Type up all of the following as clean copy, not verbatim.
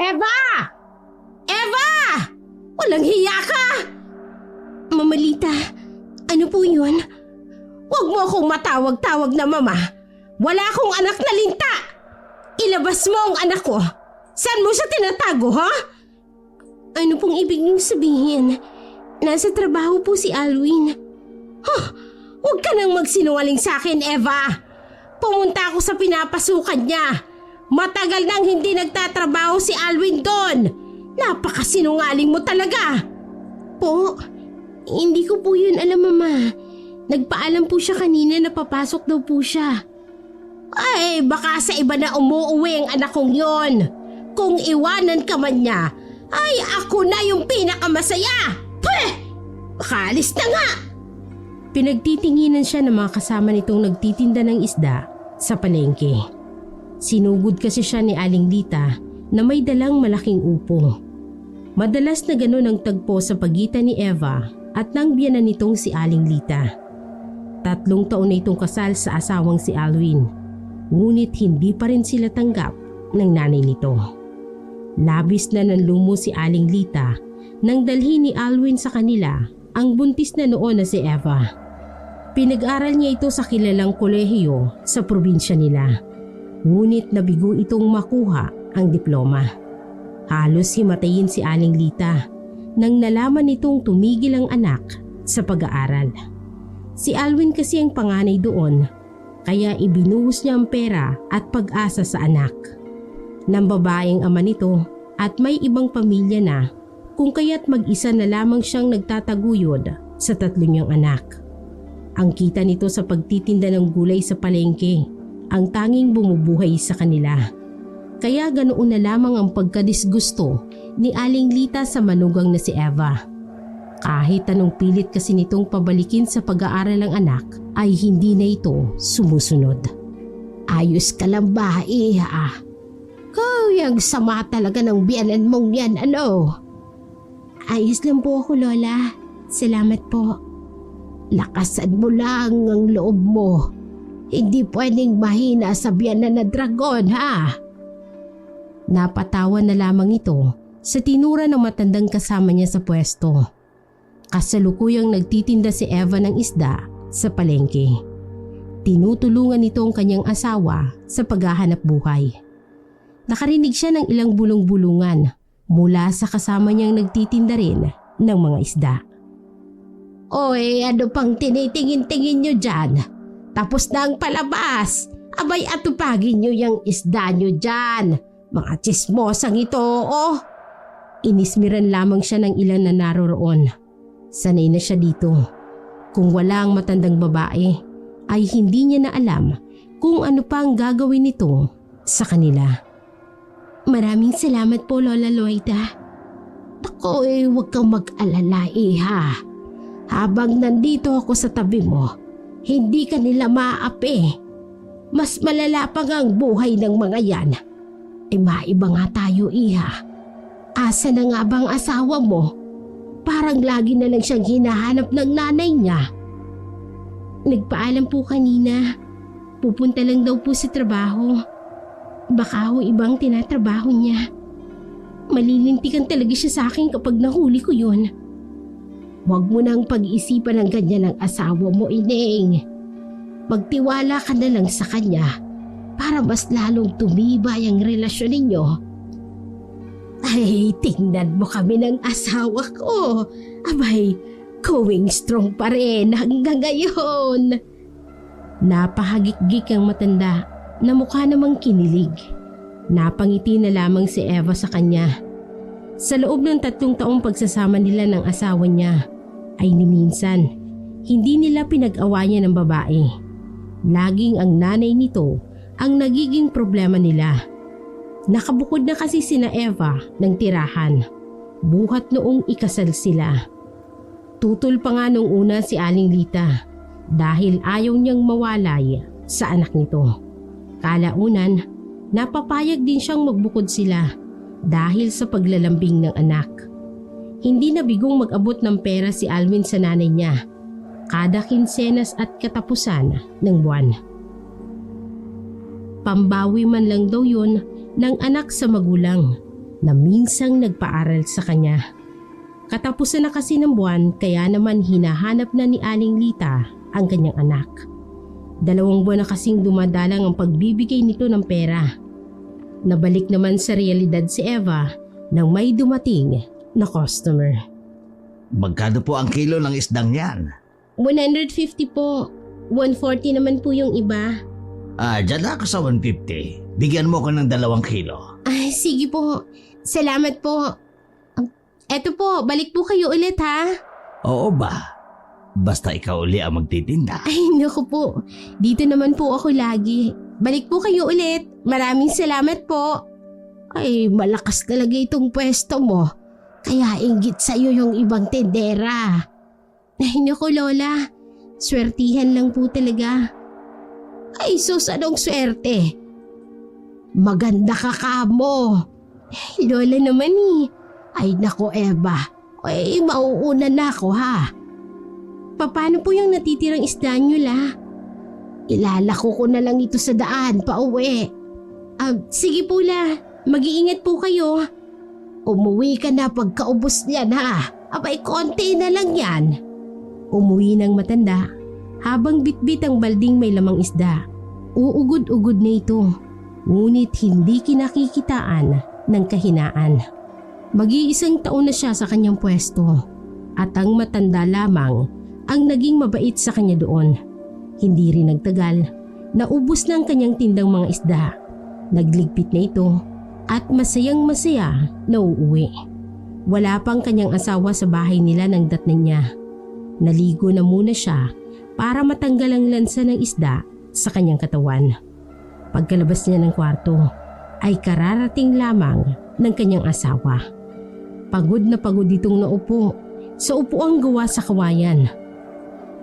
Eva! Eva! Walang hiya ka! Mamalita, ano po yun? Huwag mo akong matawag-tawag na mama. Wala akong anak na linta. Ilabas mo ang anak ko. Saan mo siya tinatago, ha? Ano pong ibig niyong sabihin? Nasa trabaho po si Alwin. Huwag ka nang magsinungaling sa akin, Eva. Pumunta ako sa pinapasukan niya. Matagal nang hindi nagtatrabaho si Alwin doon. Napakasinungaling mo talaga. Po, hindi ko po yun alam, Mama. Nagpaalam po siya kanina na papasok daw po siya. Ay, baka sa iba na umuuwi ang anak kong yon. Kung iwanan ka man niya, ay ako na yung pinakamasaya. Pweh! Makaalis na nga! Pinagtitinginan siya ng mga kasama nitong nagtitinda ng isda sa palengke. Sinugod kasi siya ni Aling Lita na may dalang malaking upo. Madalas na gano'n ang tagpo sa pagitan ni Eva at ng biyanan nitong si Aling Lita. 3 taon na itong kasal sa asawang si Alwin, ngunit hindi pa rin sila tanggap ng nanay nito. Labis na nanlumo si Aling Lita nang dalhin ni Alwin sa kanila ang buntis na noon na si Eva. Pinag-aral niya ito sa kilalang kolehiyo sa probinsya nila, ngunit nabigo itong makuha ang diploma. Halos himatayin si Aling Lita nang nalaman nitong tumigil ang anak sa pag-aaral. Si Alwin kasi ang panganay doon, kaya ibinuhos niya ang pera at pag-asa sa anak. Nang babaeng ama nito at may ibang pamilya na, kung kaya't mag-isa na lamang siyang nagtataguyod sa 3 niyang anak. Ang kita nito sa pagtitinda ng gulay sa palengke ang tanging bumubuhay sa kanila. Kaya ganoon na lamang ang pagkadisgusto ni Aling Lita sa manugang na si Eva. Kahit anong pilit kasi nitong pabalikin sa pag-aaral ng anak ay hindi na ito sumusunod. Ayos ka lang ba, iha? Kayang sama talaga ng biyanan mong yan, ano? Ayos lang po ako, Lola. Salamat po. Lakasan mo lang ang loob mo. Hindi pwedeng mahina sa biyanan na dragon, ha? Napatawa na lamang ito sa tinura ng matandang kasama niya sa pwesto. Kasalukuyang nagtitinda si Eva ng isda sa palengke. Tinutulungan nito ang kanyang asawa sa paghahanap buhay. Nakarinig siya ng ilang bulong-bulungan mula sa kasama niyang nagtitinda rin ng mga isda. Oy, ano pang tinitingin-tingin nyo dyan? Tapos na ang palabas. Abay, atupagin nyo yung isda nyo dyan. Mga tsismosang ito, oh. Inismiran lamang siya ng ilan na naroroon. Sanay na siya dito. Kung wala ang matandang babae, ay hindi niya na alam kung ano pa ang gagawin nito sa kanila. Maraming salamat po, Lola Loida. Ako huwag kang mag-alala, iha. Habang nandito ako sa tabi mo, hindi ka nila maapi. Mas malala pa nga ang buhay ng mga yan. Maiba nga tayo, iha. Asa na nga bang asawa mo? Parang lagi na lang siyang hinahanap ng nanay niya. Nagpaalam po kanina. Pupunta lang daw po sa trabaho. Baka ho ibang tinatrabaho niya. Malilintikan talaga siya sa akin kapag nahuli ko yun. Huwag mo nang pag-isipan ng ganyan ng asawa mo, Ineng. Magtiwala ka na lang sa kanya para mas lalong tumibay ang relasyon ninyo. Ay, tingnan mo kami ng asawa ko. Abay, going strong pa rin hanggang ngayon. Napahagik-gik ang matanda na mukha namang kinilig. Napangiti na lamang si Eva sa kanya. Sa loob ng 3 taong pagsasama nila ng asawa niya, ay niminsan, hindi nila pinag-awayan ng babae. Laging ang nanay nito ang nagiging problema nila. Nakabukod na kasi sina Eva ng tirahan, buhat noong ikasal sila. Tutol pa nga nung una si Aling Lita dahil ayaw niyang mawalay sa anak nito. Kalaunan, napapayag din siyang magbukod sila dahil sa paglalambing ng anak. Hindi na bigong mag-abot ng pera si Alwin sa nanay niya kada kinsenas at katapusan ng buwan. Pambawi man lang daw yun ng anak sa magulang. na minsang nagpaaral sa kanya. Katapusan na kasi ng buwan kaya naman hinahanap na ni Aling Lita ang kanyang anak. 2 buwan na kasing dumadalang ang pagbibigay nito ng pera. Nabalik naman sa realidad si Eva nang may dumating na customer. Magkano po ang kilo ng isdang yan? 150 po. 140 naman po yung iba. Dyan ako sa 150. Bigyan mo ko ng 2 kilo. Ay, sige po. Salamat po. Eto po, balik po kayo ulit ha. Oo ba? Basta ikaw uli ang magtitinda. Ay, naku po. Dito naman po ako lagi. Balik po kayo ulit. Maraming salamat po. Ay, malakas talaga itong pwesto mo. Kaya inggit sa'yo yung ibang tendera. Ay, naku Lola. Swertihan lang po talaga. Ay, sus, anong swerte? Maganda ka kamo. Ay, Lola naman eh. Ay, naku Eva. Ay, mauuna na ako ha. Paano po yung natitirang isda nyo la? Ilalako ko na lang ito sa daan pa uwi. Sige po la, mag-iingat po kayo. Umuwi ka na pagkaubos niyan ha. Abay, konti na lang yan. Umuwi ng matanda habang bitbit ang balding may lamang isda. Uugod-ugod na ito, ngunit hindi kinakikitaan ng kahinaan. Mag-iisang taon na siya sa kanyang pwesto at ang matanda lamang ang naging mabait sa kanya doon. Hindi rin nagtagal, naubos na ang kanyang tindang mga isda. Nagligpit na ito at masayang masaya na uuwi. Wala pang kanyang asawa sa bahay nila nang datnan niya. Naligo na muna siya para matanggal ang lansa ng isda sa kanyang katawan. Pagkalabas niya ng kwarto ay kararating lamang ng kanyang asawa. Pagod na pagod itong naupo sa upuang gawa sa kawayan.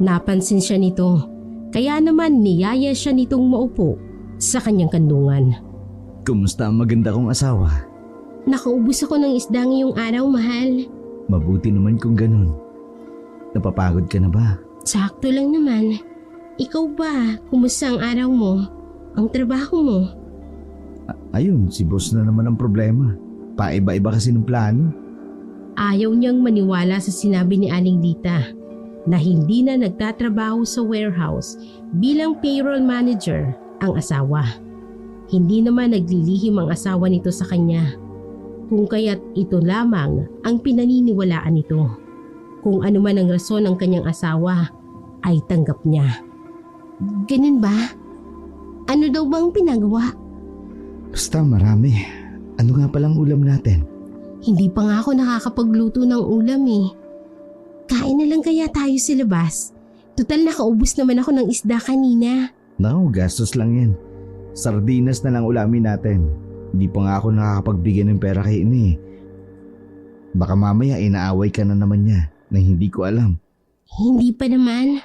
Napansin siya nito, kaya naman niyaya siya nitong maupo sa kanyang kandungan. Kumusta ang maganda kong asawa? Nakaubos ako ng isda ngayong araw, mahal. Mabuti naman kung ganun. Napapagod ka na ba? Sakto lang naman. Ikaw ba, kumusta ang araw mo? Ang trabaho mo? Ayun, si boss na naman ang problema. Paiba-iba kasi ng plano. Ayaw niyang maniwala sa sinabi ni Aling Lita na hindi na nagtatrabaho sa warehouse bilang payroll manager ang asawa. Hindi naman naglilihim ang asawa nito sa kanya, kung kaya't ito lamang ang pinaniniwalaan nito. Kung ano man ang rason ng kanyang asawa ay tanggap niya. Ganun ba? Ano daw bang pinagawa? Basta marami. Ano nga palang ulam natin? Hindi pa nga ako nakakapagluto ng ulam eh. Kain na lang kaya tayo sa labas. Tutal nakaubos naman ako ng isda kanina. Naku, gastos lang yan. Sardinas na lang ulamin natin. Hindi pa nga ako nakakapagbigay ng pera kay Ine. Baka mamaya inaaway ka na naman niya na hindi ko alam. Hindi pa naman.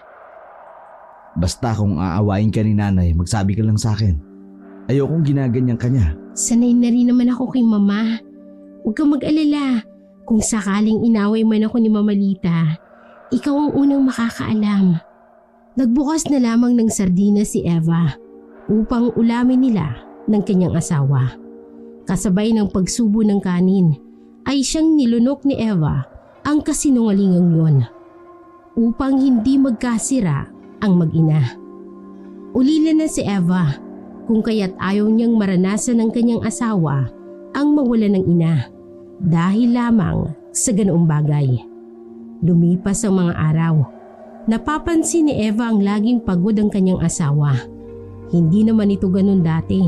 Basta kung aawayin ka ni nanay, magsabi ka lang sa akin. Ayokong ginaganyan ka niya. Sanay na rin naman ako kay mama. Huwag kang mag-alala. Kung sakaling inaway man ako ni Mama Lita, ikaw ang unang makakaalam. Nagbukas na lamang ng sardinas si Eva upang ulamin nila ng kanyang asawa. Kasabay ng pagsubo ng kanin ay siyang nilunok ni Eva ang kasinungalingang yon upang hindi magkasira ang mag-ina. Ulila na si Eva kung kaya't ayaw niyang maranasan ng kanyang asawa ang mawala ng ina dahil lamang sa ganoong bagay. Lumipas ang mga araw. Napapansin ni Eva ang laging pagod ang kanyang asawa. Hindi naman ito ganun dati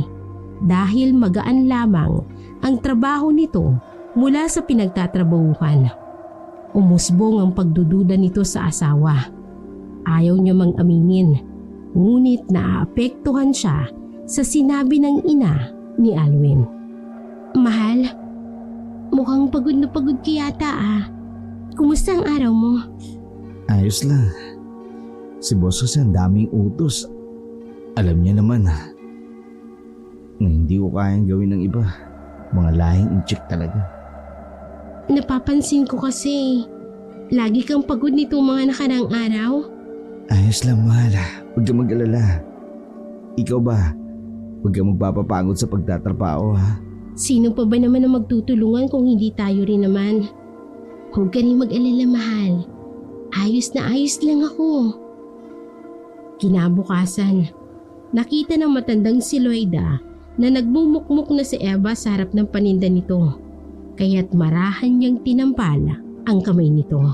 dahil magaan lamang ang trabaho nito mula sa pinagtatrabahuhan. Umusbong ang pagdududa nito sa asawa. Ayaw niya mang aminin, ngunit naaapektuhan siya sa sinabi ng ina ni Alwin. Mahal, mukhang pagod na pagod ka yata ah. Kumusta ang araw mo? Ayos lang. Si boss kasi ang daming utos. Alam niya naman na hindi ko kayang gawin ng iba. Mga lahing incheck talaga. Napapansin ko kasi, lagi kang pagod nitong mga nakarang araw. Ayos lang, mahal. Huwag kang mag-alala. Ikaw ba? Huwag kang magpapapagod sa pagtatrabaho, ha? Sino pa ba naman ang magtutulungan kung hindi tayo rin naman? Huwag ka rin mag-alala, mahal. Ayos na ayos lang ako. Kinabukasan, nakita ng matandang si Loida na nagmumukmuk na si Eva sa harap ng paninda nito. Kaya't marahan niyang tinampala ang kamay nito.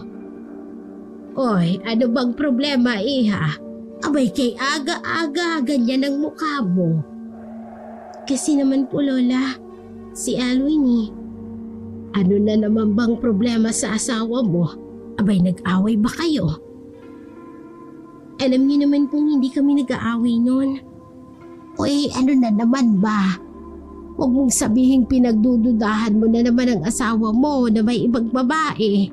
Oy, ano bang problema, iha? Abay kay aga-aga, ganyan ang mukha mo. Kasi naman po, Lola, si Alwin eh. Ano na naman bang problema sa asawa mo? Abay, nag-away ba kayo? Alam niyo naman pong hindi kami nag-aaway noon. Uy, ano na naman ba? Huwag mong sabihin pinagdududahan mo na naman ang asawa mo na may ibang babae.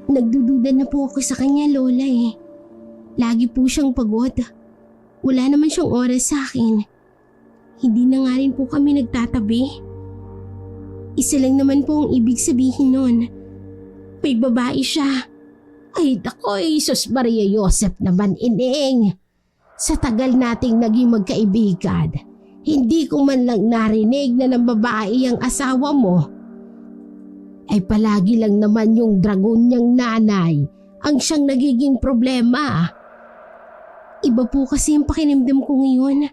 Nagdududa na po ako sa kanya, Lola eh. Lagi po siyang pagod. Wala naman siyang oras sa akin. Hindi na nga rin po kami nagtatabi. Isa lang naman po ang ibig sabihin nun. May babae siya. Ay, dakoy, Sus Maria Joseph naman, ining. Sa tagal nating naging magkaibigan, hindi ko man lang narinig na ng babae ang asawa mo. Ay palagi lang naman yung dragon niyang nanay ang siyang nagiging problema. Iba po kasi ang pakinamdam ko ngayon.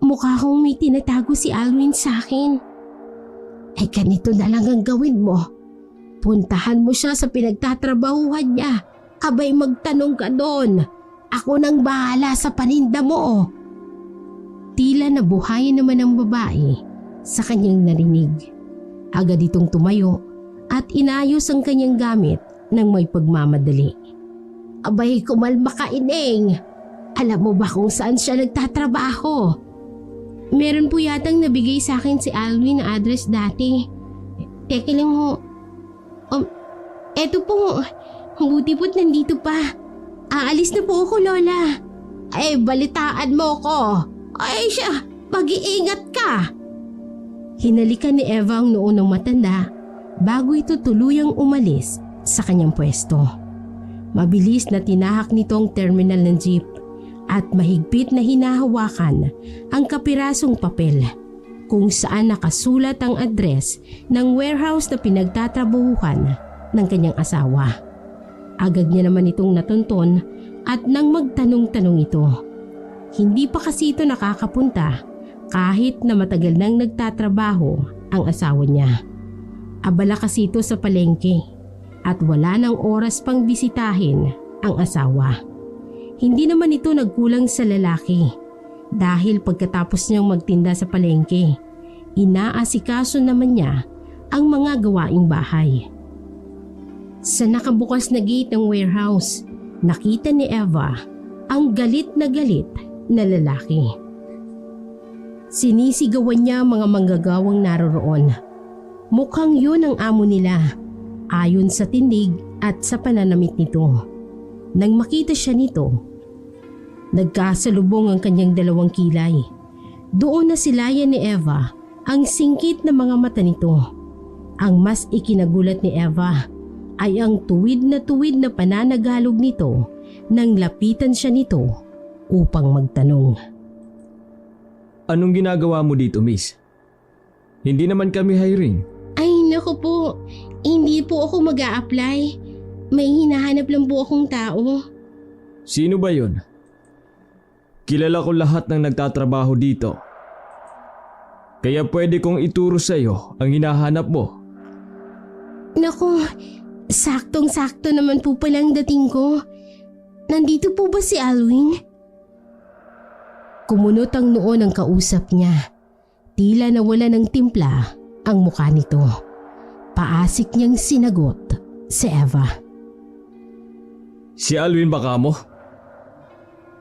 Mukha kong may tinatago si Alwin sa akin. Ay ganito na lang ang gawin mo. Puntahan mo siya sa pinagtatrabahuhan niya. Abay magtanong ka doon. Ako nang bahala sa paninda mo. Tila nabuhayan naman ang babae sa kanyang narinig. Agad itong tumayo at inayos ang kanyang gamit ng may pagmamadali. Abay kumalma ka, ining. Alam mo ba kung saan siya nagtatrabaho? Meron po yatang nabigay sa akin si Alwin na address dati. Teka lang ho. Eto po. Buti po't nandito pa. Aalis na po ako, Lola. Ay, balitaan mo ko. Ay siya, mag-iingat ka. Hinalikan ni Eva ang noo ng matanda bago ito tuluyang umalis sa kanyang pwesto. Mabilis na tinahak nito ang terminal ng jeep at mahigpit na hinahawakan ang kapirasong papel kung saan nakasulat ang address ng warehouse na pinagtatrabahuhan ng kanyang asawa. Agad niya naman itong natunton at nang magtanong-tanong ito. Hindi pa kasi ito nakakapunta kahit na matagal nang nagtatrabaho ang asawa niya. Abala kasi ito sa palengke at wala nang oras pang bisitahin ang asawa. Hindi naman ito nagkulang sa lalaki dahil pagkatapos niyang magtinda sa palengke, inaasikaso naman niya ang mga gawaing bahay. Sa nakabukas na gate ng warehouse, nakita ni Eva ang galit na lalaki. Sinisigawan niya mga manggagawang naroroon. Mukhang yun ang amo nila, ayon sa tindig at sa pananamit nito. Nang makita siya nito, nagkasalubong ang kanyang dalawang kilay. Doon na silayan ni Eva ang singkit na mga mata nito. Ang mas ikinagulat ni Eva ay ang tuwid na pananagalog nito nang lapitan siya nito upang magtanong. Anong ginagawa mo dito, miss? Hindi naman kami hiring. Ay naku po, hindi po ako mag-a-apply. May hinahanap lang po akong tao. Sino ba yon? Kilala ko lahat ng nagtatrabaho dito. Kaya pwede kong ituro sa iyo ang hinahanap mo. Naku, saktong-sakto naman po palang dating ko. Nandito po ba si Alwin? Kumunot ang noo ng kausap niya. Tila nawala ng timpla ang mukha nito. Paasik niyang sinagot si Eva. Si Alwin baka mo?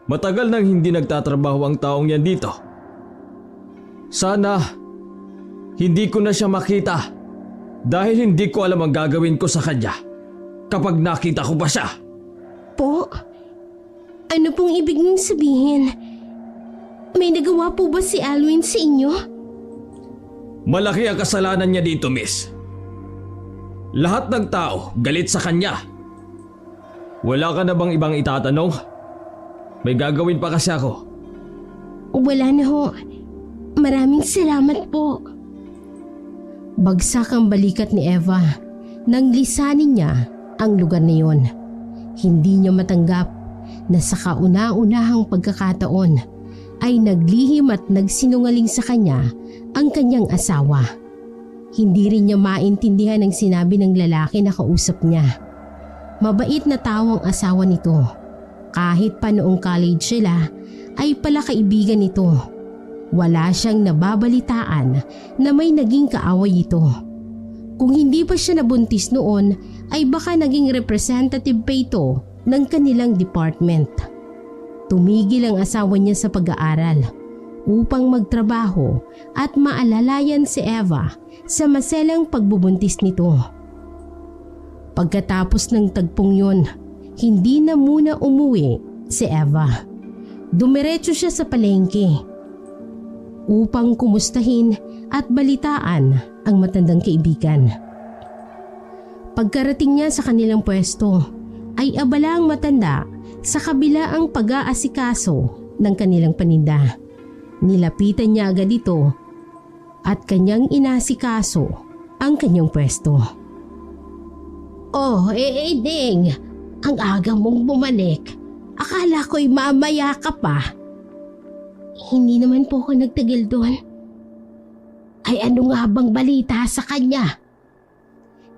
Matagal nang hindi nagtatrabaho ang taong yan dito. Sana hindi ko na siya makita dahil hindi ko alam ang gagawin ko sa kanya kapag nakita ko pa siya. Po? Ano pong ibig niyong sabihin? May nagawa po ba si Alwin sa inyo? Malaki ang kasalanan niya dito, miss. Lahat ng tao galit sa kanya. Wala ka na bang ibang itatanong? May gagawin pa kasi ako. Wala na ho. Maraming salamat po. Bagsak ang balikat ni Eva nang lisanin niya ang lugar na iyon. Hindi niya matanggap na sa kauna-unahang pagkakataon ay naglihim at nagsinungaling sa kanya ang kanyang asawa. Hindi rin niya maintindihan ang sinabi ng lalaki na kausap niya. Mabait na tao ang asawa nito. Kahit pa noong college sila ay palakaibigan nito. Wala siyang nababalitaan na may naging kaaway ito. Kung hindi pa siya nabuntis noon ay baka naging representative pa ito ng kanilang department. Tumigil ang asawa niya sa pag-aaral upang magtrabaho at maalalayan si Eva sa maselang pagbubuntis nito. Pagkatapos ng tagpong yun, hindi na muna umuwi si Eva. Dumiretso siya sa palengke upang kumustahin at balitaan ang matandang kaibigan. Pagkarating niya sa kanilang pwesto ay abala ang matanda sa kabila ang pag-aasikaso ng kanilang paninda. Nilapitan niya agad ito at kanyang inasikaso ang kanyang pwesto. Oh, Ding, ang aga mong bumalik. Akala ko'y mamaya ka pa. Hindi naman po ako nagtagal doon. Ay ano nga bang balita sa kanya?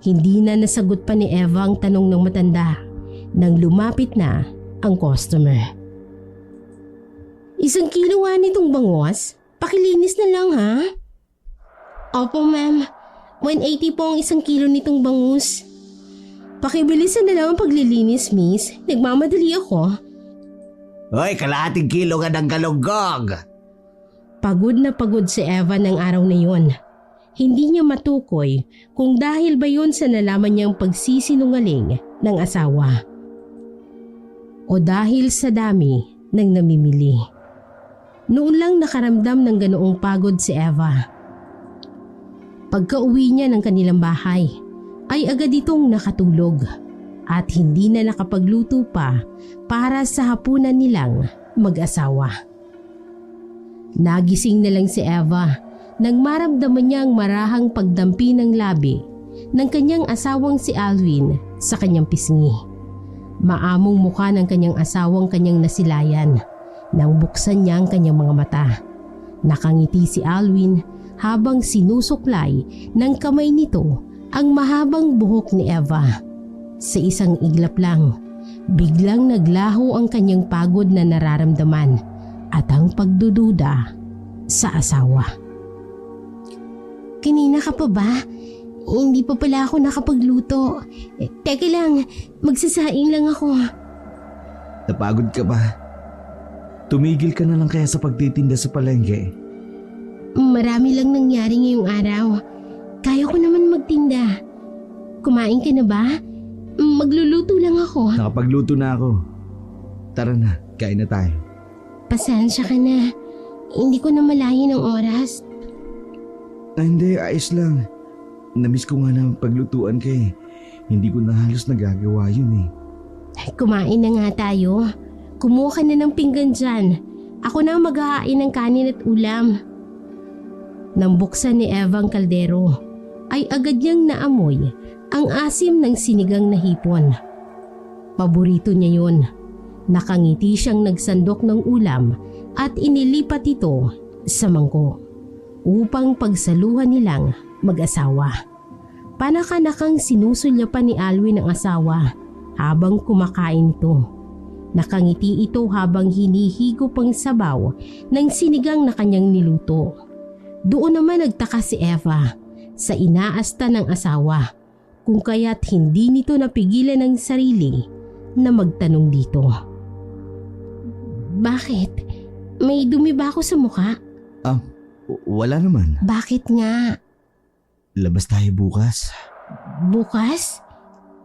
Hindi na nasagot pa ni Eva ang tanong ng matanda nang lumapit na ang customer. 1 kilo nga nitong bangos? Pakilinis na lang ha? Opo ma'am, 180 po ang 1 kilo nitong bangus. Pakibilisan na lang ang paglilinis miss, nagmamadali ako. Hoy, kalahating kilo nga ng galunggong. Pagod na pagod si Eva ng araw na yon. Hindi niya matukoy kung dahil ba yun sa nalaman niyang pagsisinungaling ng asawa o dahil sa dami ng namimili. Noon lang nakaramdam ng ganoong pagod si Eva. Pagka-uwi niya ng kanilang bahay ay agad itong nakatulog at hindi na nakapagluto pa para sa hapunan nilang mag-asawa. Nagising na lang si Eva nang maramdaman niya ang marahang pagdampi ng labi ng kanyang asawang si Alwin sa kanyang pisngi. Maamong mukha ng kanyang asawang kanyang nasilayan nang buksan niya ang kanyang mga mata. Nakangiti si Alwin habang sinusuklay ng kamay nito ang mahabang buhok ni Eva. Sa isang iglap lang, biglang naglaho ang kanyang pagod na nararamdaman at ang pagdududa sa asawa. Kanina ka pa ba? Hindi pa pala ako nakapagluto. Teka lang, magsasaing lang ako. Napagod ka ba? Tumigil ka na lang kaya sa pagtitinda sa palengke. Marami lang nangyari ngayong araw. Kaya ko naman magtinda. Kumain ka na ba? Magluluto lang ako. Nakapagluto na ako. Tara na, kain na tayo. Pasensya ka na. Hindi ko na malayan ang oras. Hindi, ayos lang. Namiss ko nga na paglutuan ka eh. Hindi ko na halos nagagawa yun eh. Kumain na nga tayo. Kumuha ka na ng pinggan dyan. Ako na ang maghahain ng kanin at ulam. Nang buksan ni Eva ang kaldero, ay agad niyang naamoy ang asim ng sinigang na hipon. Paborito niya yun. Nakangiti siyang nagsandok ng ulam at inilipat ito sa mangkok upang pagsaluhan nilang mag-asawa. Panakanakang sinusulyapan ni Alwin ang asawa habang kumakain ito. Nakangiti ito habang hinihigop ang sabaw ng sinigang na kanyang niluto. Doon naman nagtaka si Eva sa inaasta ng asawa kung kaya't hindi nito napigilan ang sarili na magtanong dito. Bakit? May dumi ba ako sa mukha? Wala naman. Bakit nga? Labas tayo bukas. Bukas?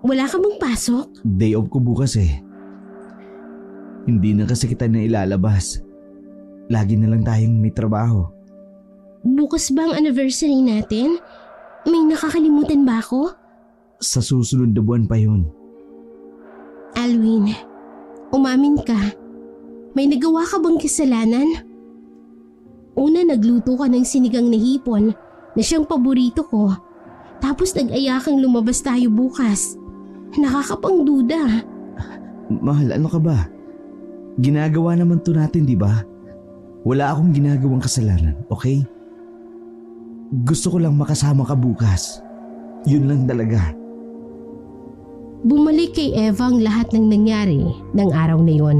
Wala ka bang pasok? Day off ko bukas eh. Hindi na kasi kita na ilalabas. Lagi na lang tayong may trabaho. Bukas ba ang anniversary natin? May nakakalimutan ba ako? Sa susunod na buwan pa yun. Alwin, umamin ka. May nagawa ka bang kasalanan? Una, nagluto ka ng sinigang na hipon na siyang paborito ko. Tapos nag-aya kang lumabas tayo bukas. Nakakapangduda. Mahal, ano ka ba? Ginagawa naman to natin, di ba? Wala akong ginagawang kasalanan, okay? Gusto ko lang makasama ka bukas. Yun lang talaga. Bumalik kay Eva ang lahat ng nangyari ng araw na yon.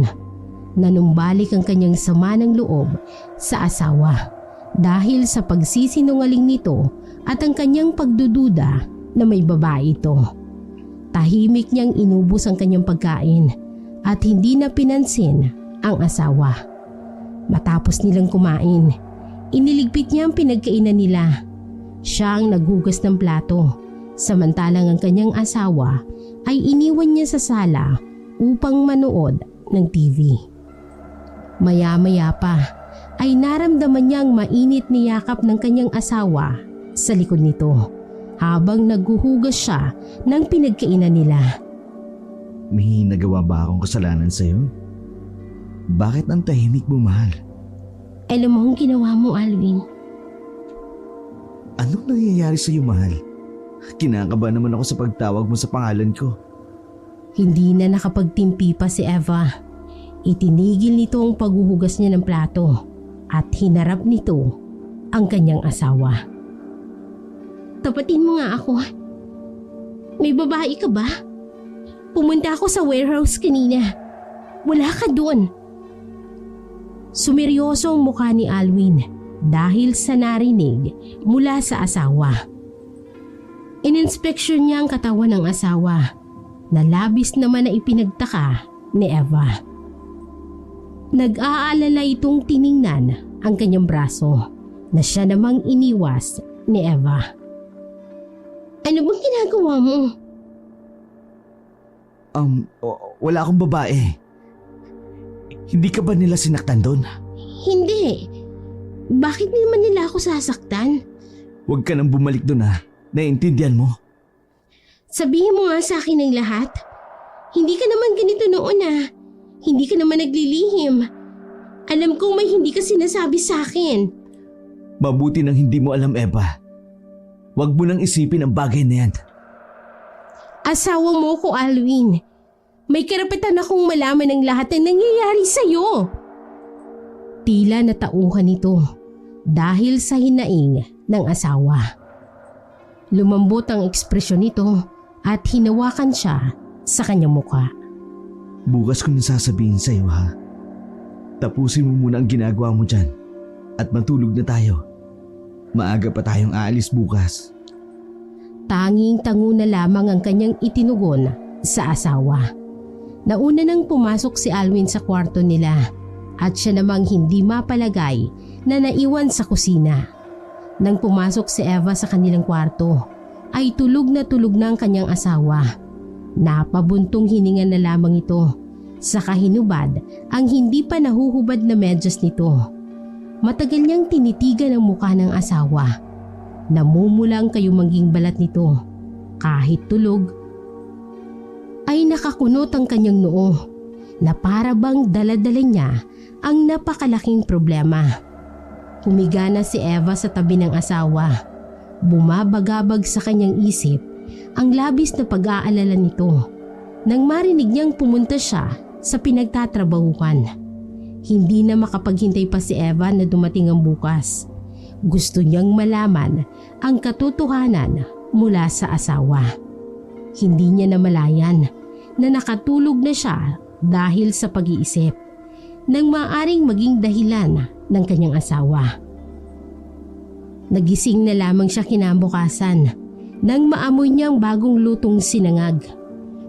Nanumbalik ang kanyang sama ng loob sa asawa dahil sa pagsisinungaling nito at ang kanyang pagdududa na may babae ito. Tahimik niyang inubos ang kanyang pagkain at hindi na pinansin ang asawa. Matapos nilang kumain, iniligpit niya ang pinagkainan nila. Siya ang naghugas ng plato, samantalang ang kanyang asawa ay iniwan niya sa sala upang manood ng TV. Maya-maya pa ay naramdaman niya ang mainit na yakap ng kanyang asawa sa likod nito habang naghuhugas siya ng pinagkainan nila. May nagawa ba akong kasalanan sa'yo? Bakit ang tahimik mo, mahal? Alam mo ang ginawa mo, Alvin? Anong nangyayari sa'yo, mahal? Kinakaba naman ako sa pagtawag mo sa pangalan ko. Hindi na nakapagtimpi pa si Eva. Itinigil nito ang paghuhugas niya ng plato at hinarap nito ang kanyang asawa. Tapatin mo nga ako. May babae ka ba? Pumunta ako sa warehouse kanina. Wala ka doon. Sumeryoso ang mukha ni Alwin dahil sa narinig mula sa asawa. Ininspeksyon niya ang katawan ng asawa na labis naman na ipinagtaka ni Eva. Nag-aalala itong tiningnan ang kanyang braso na siya namang iniwas ni Eva. Ano bang ginagawa mo? Wala akong babae. Hindi ka ba nila sinaktan doon? Hindi. Bakit naman nila ako sasaktan? Huwag ka nang bumalik doon, ha. Naiintindihan mo? Sabihin mo nga sa akin ang lahat. Hindi ka naman ganito noon, ah. Hindi ka naman naglilihim. Alam kong may hindi ka sinasabi sa akin. Mabuti nang hindi mo alam, Eva. Huwag mo nang isipin ang bagay na yan. Asawa mo ko, Alwin. May karapatan akong malaman ang lahat ng nangyayari sa'yo. Tila natauhan ito dahil sa hinaing ng asawa. Lumambot ang ekspresyon nito at hinawakan siya sa kanyang mukha. Bukas ko na sasabihin sa'yo, ha. Tapusin mo muna ang ginagawa mo dyan at matulog na tayo. Maaga pa tayong aalis bukas. Tanging-tango na lamang ang kanyang itinugon sa asawa. Nauna nang pumasok si Alwin sa kwarto nila at siya namang hindi mapalagay na naiwan sa kusina. Nang pumasok si Eva sa kanilang kwarto ay tulog na ang kanyang asawa. Napabuntong hininga na lamang ito sa kahinubad ang hindi pa nahuhubad na medyas nito. Matagal niyang tinitigan ang mukha ng asawa. Namumulang kayumanging balat nito. Kahit tulog, ay nakakunot ang kanyang noo na para bang dala-dala niya ang napakalaking problema. Humiga na si Eva sa tabi ng asawa. Bumabagabag sa kanyang isip ang labis na pag-aalala nito nang marinig niyang pumunta siya sa pinagtatrabahuhan. Hindi na makapaghintay pa si Eva na dumating ang bukas. Gusto niyang malaman ang katotohanan mula sa asawa. Hindi niya namalayan na nakatulog na siya dahil sa pag-iisip ng maaaring maging dahilan ng kanyang asawa. Nagising na lamang siya kinabukasan nang maamoy niyang bagong lutong sinangag.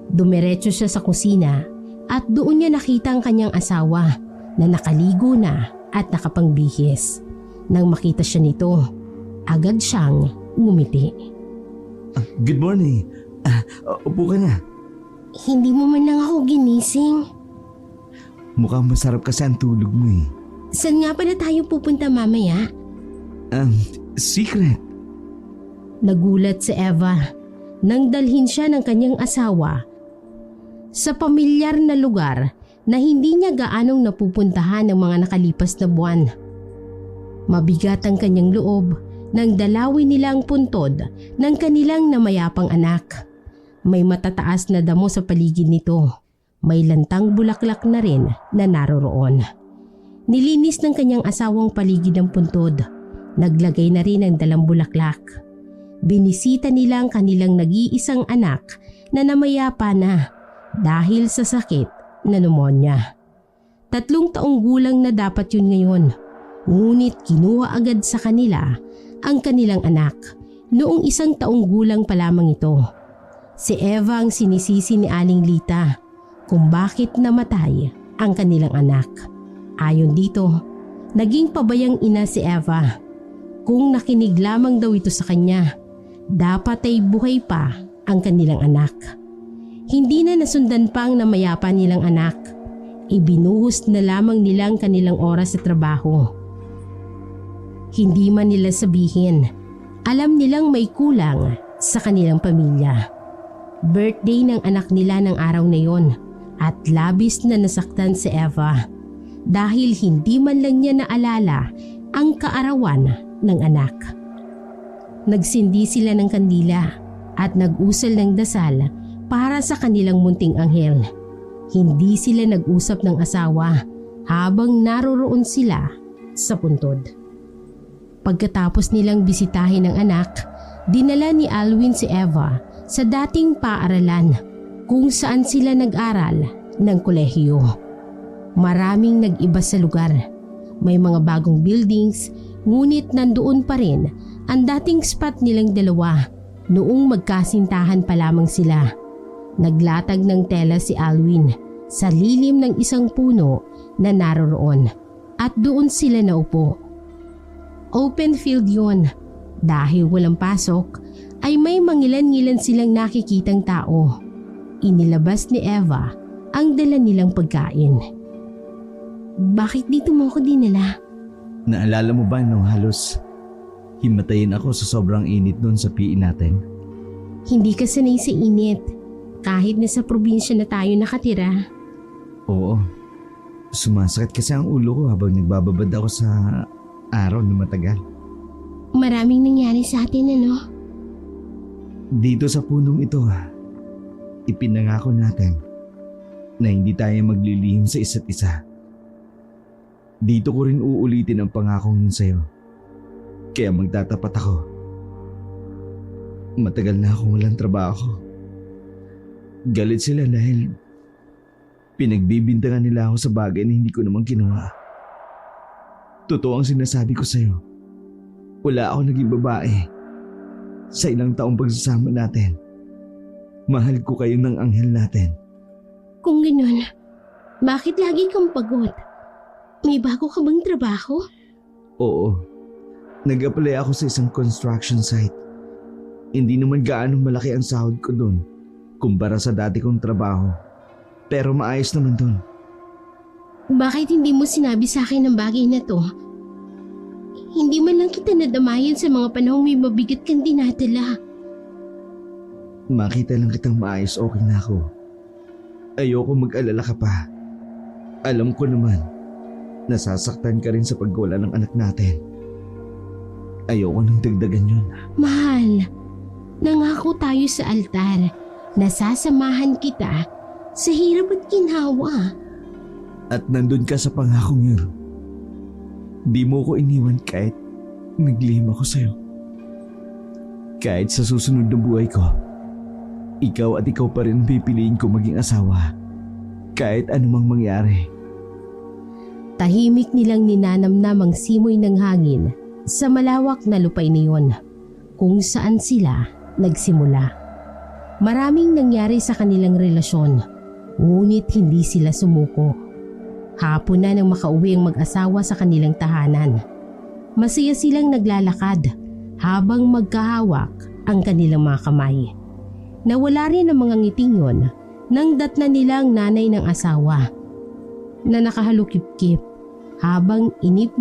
Dumiretso siya sa kusina at doon niya nakita ang kanyang asawa na nakaligo na at nakapangbihis. Nang makita siya nito, agad siyang ngumiti. Good morning. Upo ka na. Hindi mo man lang ako ginising. Mukhang masarap kasi ang tulog mo eh. Saan nga pala tayo pupunta mamaya? Secret. Nagulat si Eva nang dalhin siya ng kanyang asawa sa pamilyar na lugar na hindi niya gaanong napupuntahan ng mga nakalipas na buwan. Mabigat ang kanyang loob nang dalawin nila ang puntod ng kanilang namayapang anak. May matataas na damo sa paligid nito. May lantang bulaklak na rin na naroroon. Nilinis ng kanyang asawang paligid ng puntod. Naglagay na rin ng dalang bulaklak. Binisita nila ang kanilang nag-iisang anak na namayapa na dahil sa sakit na pneumonia. 3 taong gulang na dapat yun ngayon. Ngunit kinuha agad sa kanila ang kanilang anak noong 1 taong gulang pa lamang ito. Si Eva ang sinisisi ni Aling Lita kung bakit namatay ang kanilang anak. Ayon dito, naging pabayang ina si Eva. Kung nakinig lamang daw ito sa kanya, dapat ay buhay pa ang kanilang anak. Hindi na nasundan pa ang namayapa nilang anak. Ibinuhos na lamang nila ang kanilang oras sa trabaho. Hindi man nila sabihin, alam nilang may kulang sa kanilang pamilya. Birthday ng anak nila ng araw na yon at labis na nasaktan si Eva dahil hindi man lang niya naalala ang kaarawan ng anak. Nagsindi sila ng kandila at nag-usal ng dasal para sa kanilang munting anghel. Hindi sila nag-usap ng asawa habang naroroon sila sa puntod. Pagkatapos nilang bisitahin ang anak, dinala ni Alwin si Eva sa dating paaralan kung saan sila nag-aral ng kolehiyo. Maraming nag-iba sa lugar. May mga bagong buildings, ngunit nandoon pa rin ang dating spot nilang dalawa noong magkasintahan pa lamang sila. Naglatag ng tela si Alwin sa lilim ng isang puno na naroroon at doon sila naupo. Open field yun. Dahil walang pasok ay may mangilan-ngilan silang nakikitang tao. Inilabas ni Eva ang dala nilang pagkain. Bakit dito mo ako dinala? Naalala mo ba nung halos himatayin ako sa sobrang init doon sa PE natin? Hindi ka sanay sa init. Kahit nasa probinsya na tayo nakatira. Oo. Sumasakit kasi ang ulo ko habang nagbababad ako sa araw na matagal. Maraming nangyari sa atin, ano? Dito sa punong ito, ipinangako natin na hindi tayo maglilihim sa isa't isa. Dito ko rin uulitin ang pangakong yun sa'yo. Kaya magtatapat ako. Matagal na akong walang trabaho. Galit sila dahil pinagbibintangan nila ako sa bagay na hindi ko naman ginawa. Totoo ang sinasabi ko sa'yo. Wala ako naging babae. Sa ilang taong pagsasama natin, mahal ko kayo ng anghel natin. Kung ganun, bakit lagi kang pagod? May bago ka bang trabaho? Oo. Nag-apply ako sa isang construction site. Hindi naman gaano malaki ang sahod ko doon kumpara sa dati kong trabaho. Pero maayos naman doon. Bakit hindi mo sinabi sa akin ang bagay na to? Hindi man lang kita nadamayan sa mga panahong may mabigat kang dinadala. Makita lang kitang maayos, okay na ako. Ayoko mag-alala ka pa. Alam ko naman, nasasaktan ka rin sa pagwala ng anak natin. Ayoko nang dagdagan yun. Mahal, nangako tayo sa altar. Nasasamahan kita sa hirap at ginhawa. At nandun ka sa pangakong yun. Di mo ko iniwan kahit naglihim ako sa'yo. Kahit sa susunod na buhay ko, ikaw at ikaw pa rin pipiliin ko maging asawa. Kahit anumang mangyari. Tahimik nilang ninanamnam ang simoy ng hangin sa malawak na lupay niyon kung saan sila nagsimula. Maraming nangyari sa kanilang relasyon, ngunit hindi sila sumuko. Hapon na nang makauwi ang mag-asawa sa kanilang tahanan. Masaya silang naglalakad habang magkahawak ang kanilang mga kamay. Nawala rin ang mga ngiting yon nang datna nila ang nanay ng asawa na nakahalukip-kip habang inip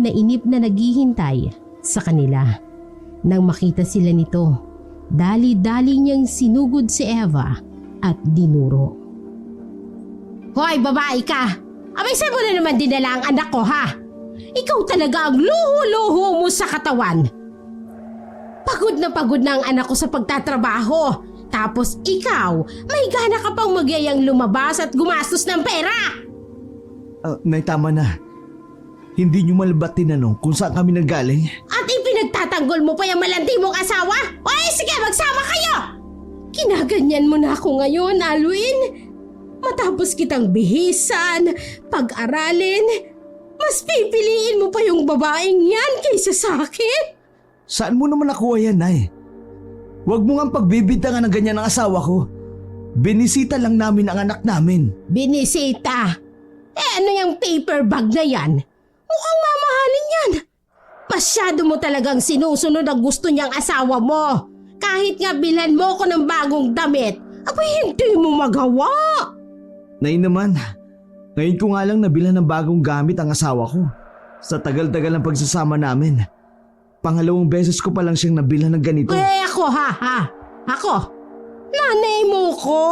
na naghihintay sa kanila. Nang makita sila nito, dali-dali niyang sinugod si Eva at dinuro. Hoy, babae ka! Abay, saan mo na naman dinala ang anak ko, ha? Ikaw talaga ang luho-luho mo sa katawan. na pagod na ang anak ko sa pagtatrabaho. Tapos ikaw, may gana ka pang magyayang lumabas at gumastos ng pera. Nay, tama na. Hindi niyo malabat tinanong kung saan kami nanggaling. At ipinagtatanggol mo pa yung malandi mong asawa? Oy, sige, magsama kayo! Kinaganyan mo na ako ngayon, Alwin. Matapos kitang bihisan, pag-aralin, mas pipiliin mo pa yung babaeng yan kaysa sa akin? Saan mo naman nakuha yan, Nay? Huwag mo nga pagbibintangan ng ganyan ang asawa ko. Binisita lang namin ang anak namin. Binisita? Ano yung paper bag na yan? Mukhang mamahalin yan. Masyado mo talagang sinusunod ang gusto niyang asawa mo. Kahit nga bilhan mo ko ng bagong damit, abay hindi mo magawa. Nay naman, ngayon ko nga lang nabilhan ng bagong gamit ang asawa ko. Sa tagal-tagal ng pagsasama namin. Pangalawang beses ko pa lang siyang nabilhan ng ganito. Ako Ako? Nanay mo ko.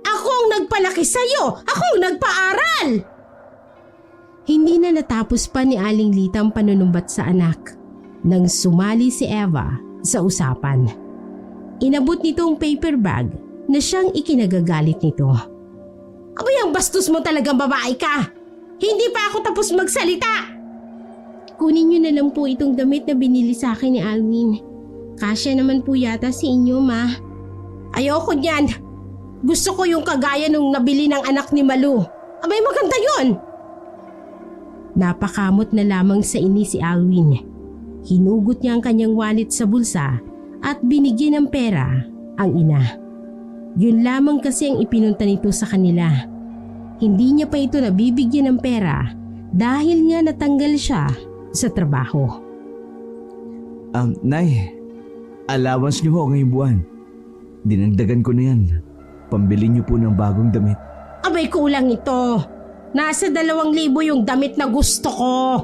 Ako ang nagpalaki sa'yo. Ako ang nagpaaral. Hindi na natapos pa ni Aling Lita ang panunumbat sa anak nang sumali si Eva sa usapan. Inabot nito ang paper bag na siyang ikinagagalit nito. Abay, ang bastos mo talagang babae ka. Hindi pa ako tapos magsalita. Kunin niyo na lang po itong damit na binili sa akin ni Alwin. Kasya naman po yata si inyo, Ma. Ayoko niyan. Gusto ko yung kagaya nung nabili ng anak ni Malu. Abay, maganda yun. Napakamot na lamang sa ini si Alwin. Hinugot niya ang kanyang wallet sa bulsa at binigyan ng pera ang ina. Yun lamang kasi ang ipinunta nito sa kanila. Hindi niya pa ito nabibigyan ng pera dahil nga natanggal siya sa trabaho. Nay, allowance niyo ho ngayong buwan. Dinagdagan ko na yan. Pambili niyo po ng bagong damit. Abay, kulang ito. Nasa 2,000 yung damit na gusto ko.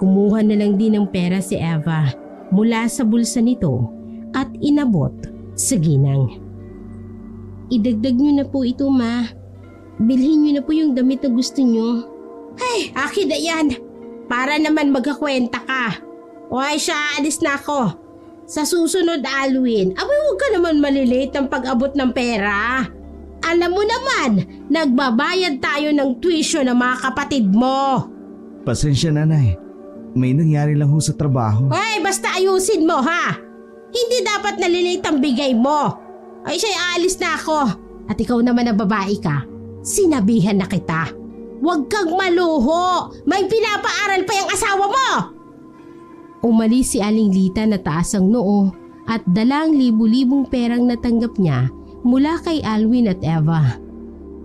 Kumuha na lang din ng pera si Eva mula sa bulsa nito at inabot sa ginang. Idagdag niyo na po ito, Ma. Bilhin niyo na po yung damit na gusto niyo. Ay, akin na yan. Para naman magkakwenta ka. O ay siya, alis na ako. Sa susunod, Alwin, abay huwag ka naman malilate ng pag-abot ng pera. Alam mo naman, nagbabayad tayo ng tuition ng mga kapatid mo. Pasensya na, Nay. May nangyari lang ho sa trabaho. Ay, basta ayusin mo, ha? Hindi dapat nalilate ang bigay mo. Ay siya, alis na ako. At ikaw naman na babae ka, sinabihan na kita. Huwag kang maluho. May pinapaaral pa yung asawa mo. Umalis si Aling Lita na taas ang noo at dalang libu-libong perang natanggap niya mula kay Alwin at Eva.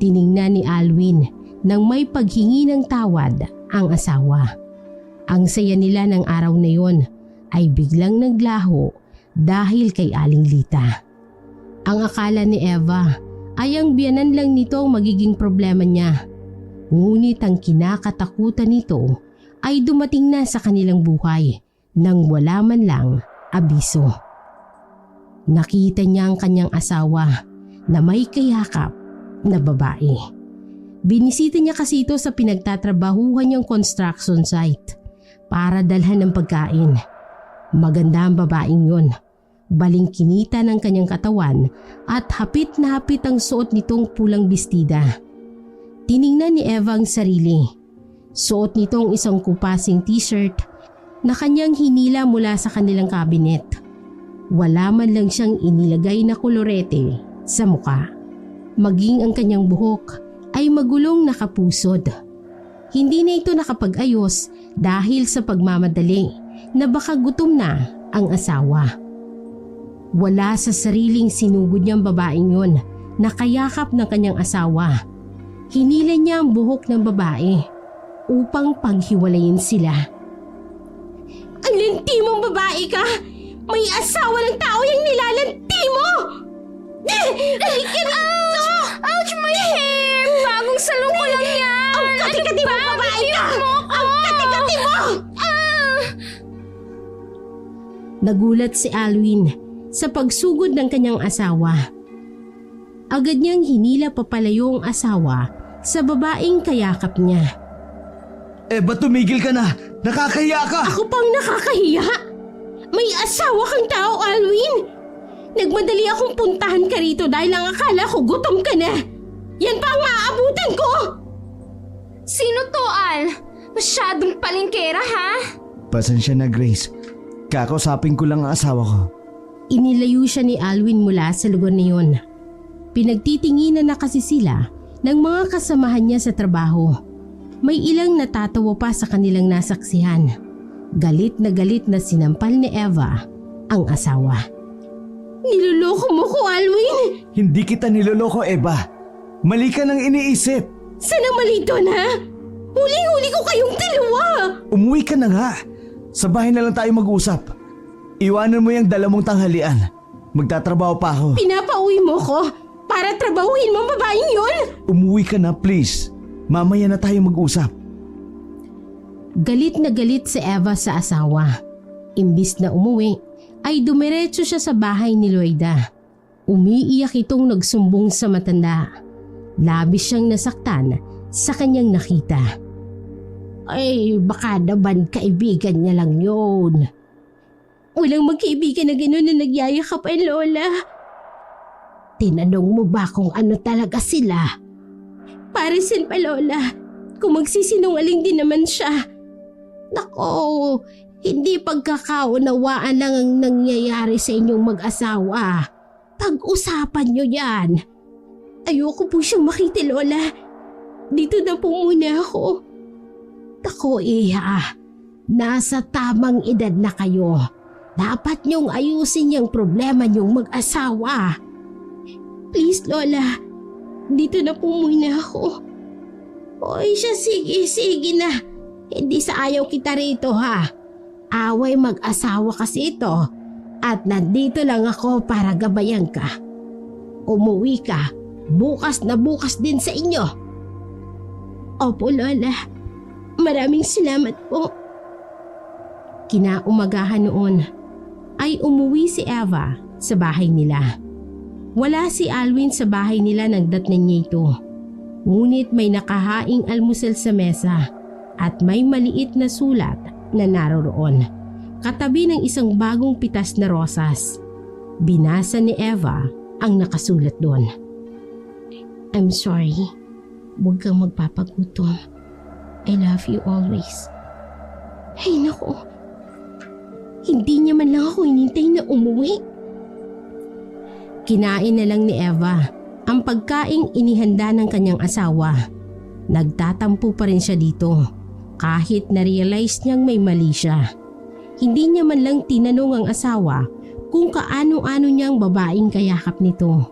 Tiningnan ni Alwin nang may paghingi ng tawad ang asawa. Ang saya nila ng araw na yon ay biglang naglaho dahil kay Aling Lita. Ang akala ni Eva ay ang biyanan lang nito ang magiging problema niya. Ngunit ang kinakatakutan nito ay dumating na sa kanilang buhay nang wala man lang abiso. Nakita niya ang kanyang asawa na may kayakap na babae. Binisita niya kasi ito sa pinagtatrabahuhan niyang construction site para dalhan ng pagkain. Maganda ang babaeng yon. Baling kinita ng kanyang katawan at hapit na hapit ang suot nitong pulang bestida. Tiningnan ni Eva ang sarili. Suot nitong isang kupasing t-shirt na kanyang hinila mula sa kanilang kabinet. Wala man lang siyang inilagay na kolorete sa muka. Maging ang kanyang buhok ay magulong nakapusod. Hindi na ito nakapag-ayos dahil sa pagmamadali na baka gutom na ang asawa. Wala sa sariling sinugod niyang babaeng yon na kayakap ng kanyang asawa. Hinila niya ang buhok ng babae upang paghiwalayin sila. Ang linti mong babae ka! May asawa ng tao yung nilalanti mo! Ouch, my hair! Bagong salong ko lang yan! Ang kati-kati mong babae ka! Ang kati-kati mo! Nagulat si Alwin sa pagsugod ng kanyang asawa. Agad niyang hinila papalayo ang asawa sa babaeng kayakap niya. Ba't tumigil ka na? Nakakahiya ka! Ako pang nakakahiya? May asawa kang tao, Alwin! Nagmadali akong puntahan ka rito dahil lang akala ko gutom ka na. Yan pa ang maaabutan ko! Sino to, Al? Masyadong palengkera, ha? Pasensya na, Grace. Kakausapin ko lang ang asawa ko. Inilayo siya ni Alwin mula sa lugar na yun. Pinagtitinginan na kasi sila ng mga kasamahan niya sa trabaho. May ilang natatawa pa sa kanilang nasaksihan. Galit na sinampal ni Eva ang asawa. Niloloko mo ko, Alwin! Hindi kita niloloko, Eva. Mali ka nang iniisip. Saan ang mali doon, ha? Huling-huli ko kayong dalawa! Umuwi ka na nga. Sa bahay na lang tayo mag-usap. Iwanan mo yung dalamong tanghalian. Magtatrabaho pa ako. Pinapauwi mo ko para trabahuhin mo ang babaeng yun? Umuwi ka na, please. Mamaya na tayo mag-usap. Galit na galit si Eva sa asawa. Imbis na umuwi, ay dumiretso siya sa bahay ni Loida. Umiiyak itong nagsumbong sa matanda. Labis siyang nasaktan sa kanyang nakita. Ay, baka naman kaibigan niya lang yun. Walang magkaibigan na gano'n na nagyayakap ay Lola. Tinanong mo ba kung ano talaga sila? Parisin pa, Lola. Kung magsisinungaling din naman siya. Nako, hindi pagkakaunawaan lang ang nangyayari sa inyong mag-asawa. Pag-usapan nyo yan. Ayoko po siyang makita, Lola. Dito na po muna ako. Nako, Iha. Nasa tamang edad na kayo. Dapat niyong ayusin yung problema niyong mag-asawa. Please, Lola. Dito na po muna ako. Oy siya, sige na. Hindi sa ayaw kita rito, ha. Away mag-asawa kasi ito. At nandito lang ako para gabayan ka. Umuwi ka. Bukas na bukas din sa inyo. Opo, Lola. Maraming salamat po. Kinaumagahan noon ay umuwi si Eva sa bahay nila. Wala si Alwin sa bahay nila nang datnan niya ito. Ngunit may nakahaing almusal sa mesa at may maliit na sulat na naroroon, katabi ng isang bagong pitas na rosas. Binasa ni Eva ang nakasulat doon. I'm sorry. Huwag kang magpapagutom. I love you always. Ay naku. Hindi niya man lang ako hinintay na umuwi. Kinain na lang ni Eva ang pagkaing inihanda ng kanyang asawa. Nagtatampo pa rin siya dito kahit na-realize niyang may mali siya. Hindi niya man lang tinanong ang asawa kung kaano-ano niyang babaeng kayakap nito.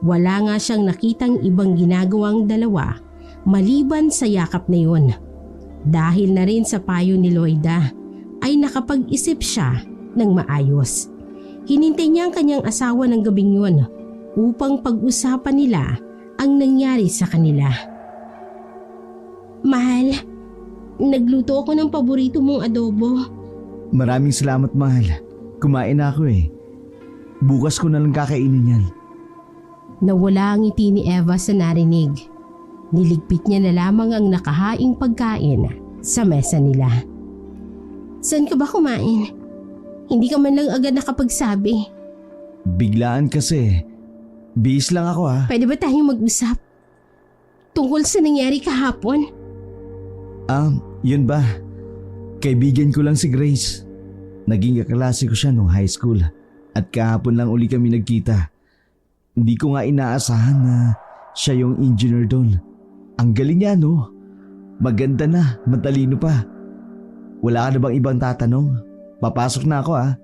Wala nga siyang nakitang ibang ginagawang dalawa maliban sa yakap na yun. Dahil na rin sa payo ni Loida ay nakapag-isip siya ng maayos. Hinintay niya ang kanyang asawa ng gabing yun upang pag-usapan nila ang nangyari sa kanila. Mahal, nagluto ako ng paborito mong adobo. Maraming salamat, mahal. Kumain na ako eh. Bukas ko na lang kakainin yan. Nawala ang ngiti ni Eva sa narinig. Niligpit niya na lamang ang nakahaing pagkain sa mesa nila. Saan ka ba kumain? Hindi ka man lang agad nakapagsabi. Biglaan kasi. Bihis lang ako ha. Pwede ba tayong mag-usap? Tungkol sa nangyari kahapon? Yun ba? Kaibigan ko lang si Grace. Naging kaklase ko siya nung high school. At kahapon lang uli kami nagkita. Hindi ko nga inaasahan na siya yung engineer doon. Ang galing niya, no? Maganda na, matalino pa. Wala ka na bang ibang tatanong? Papasok na ako, ha?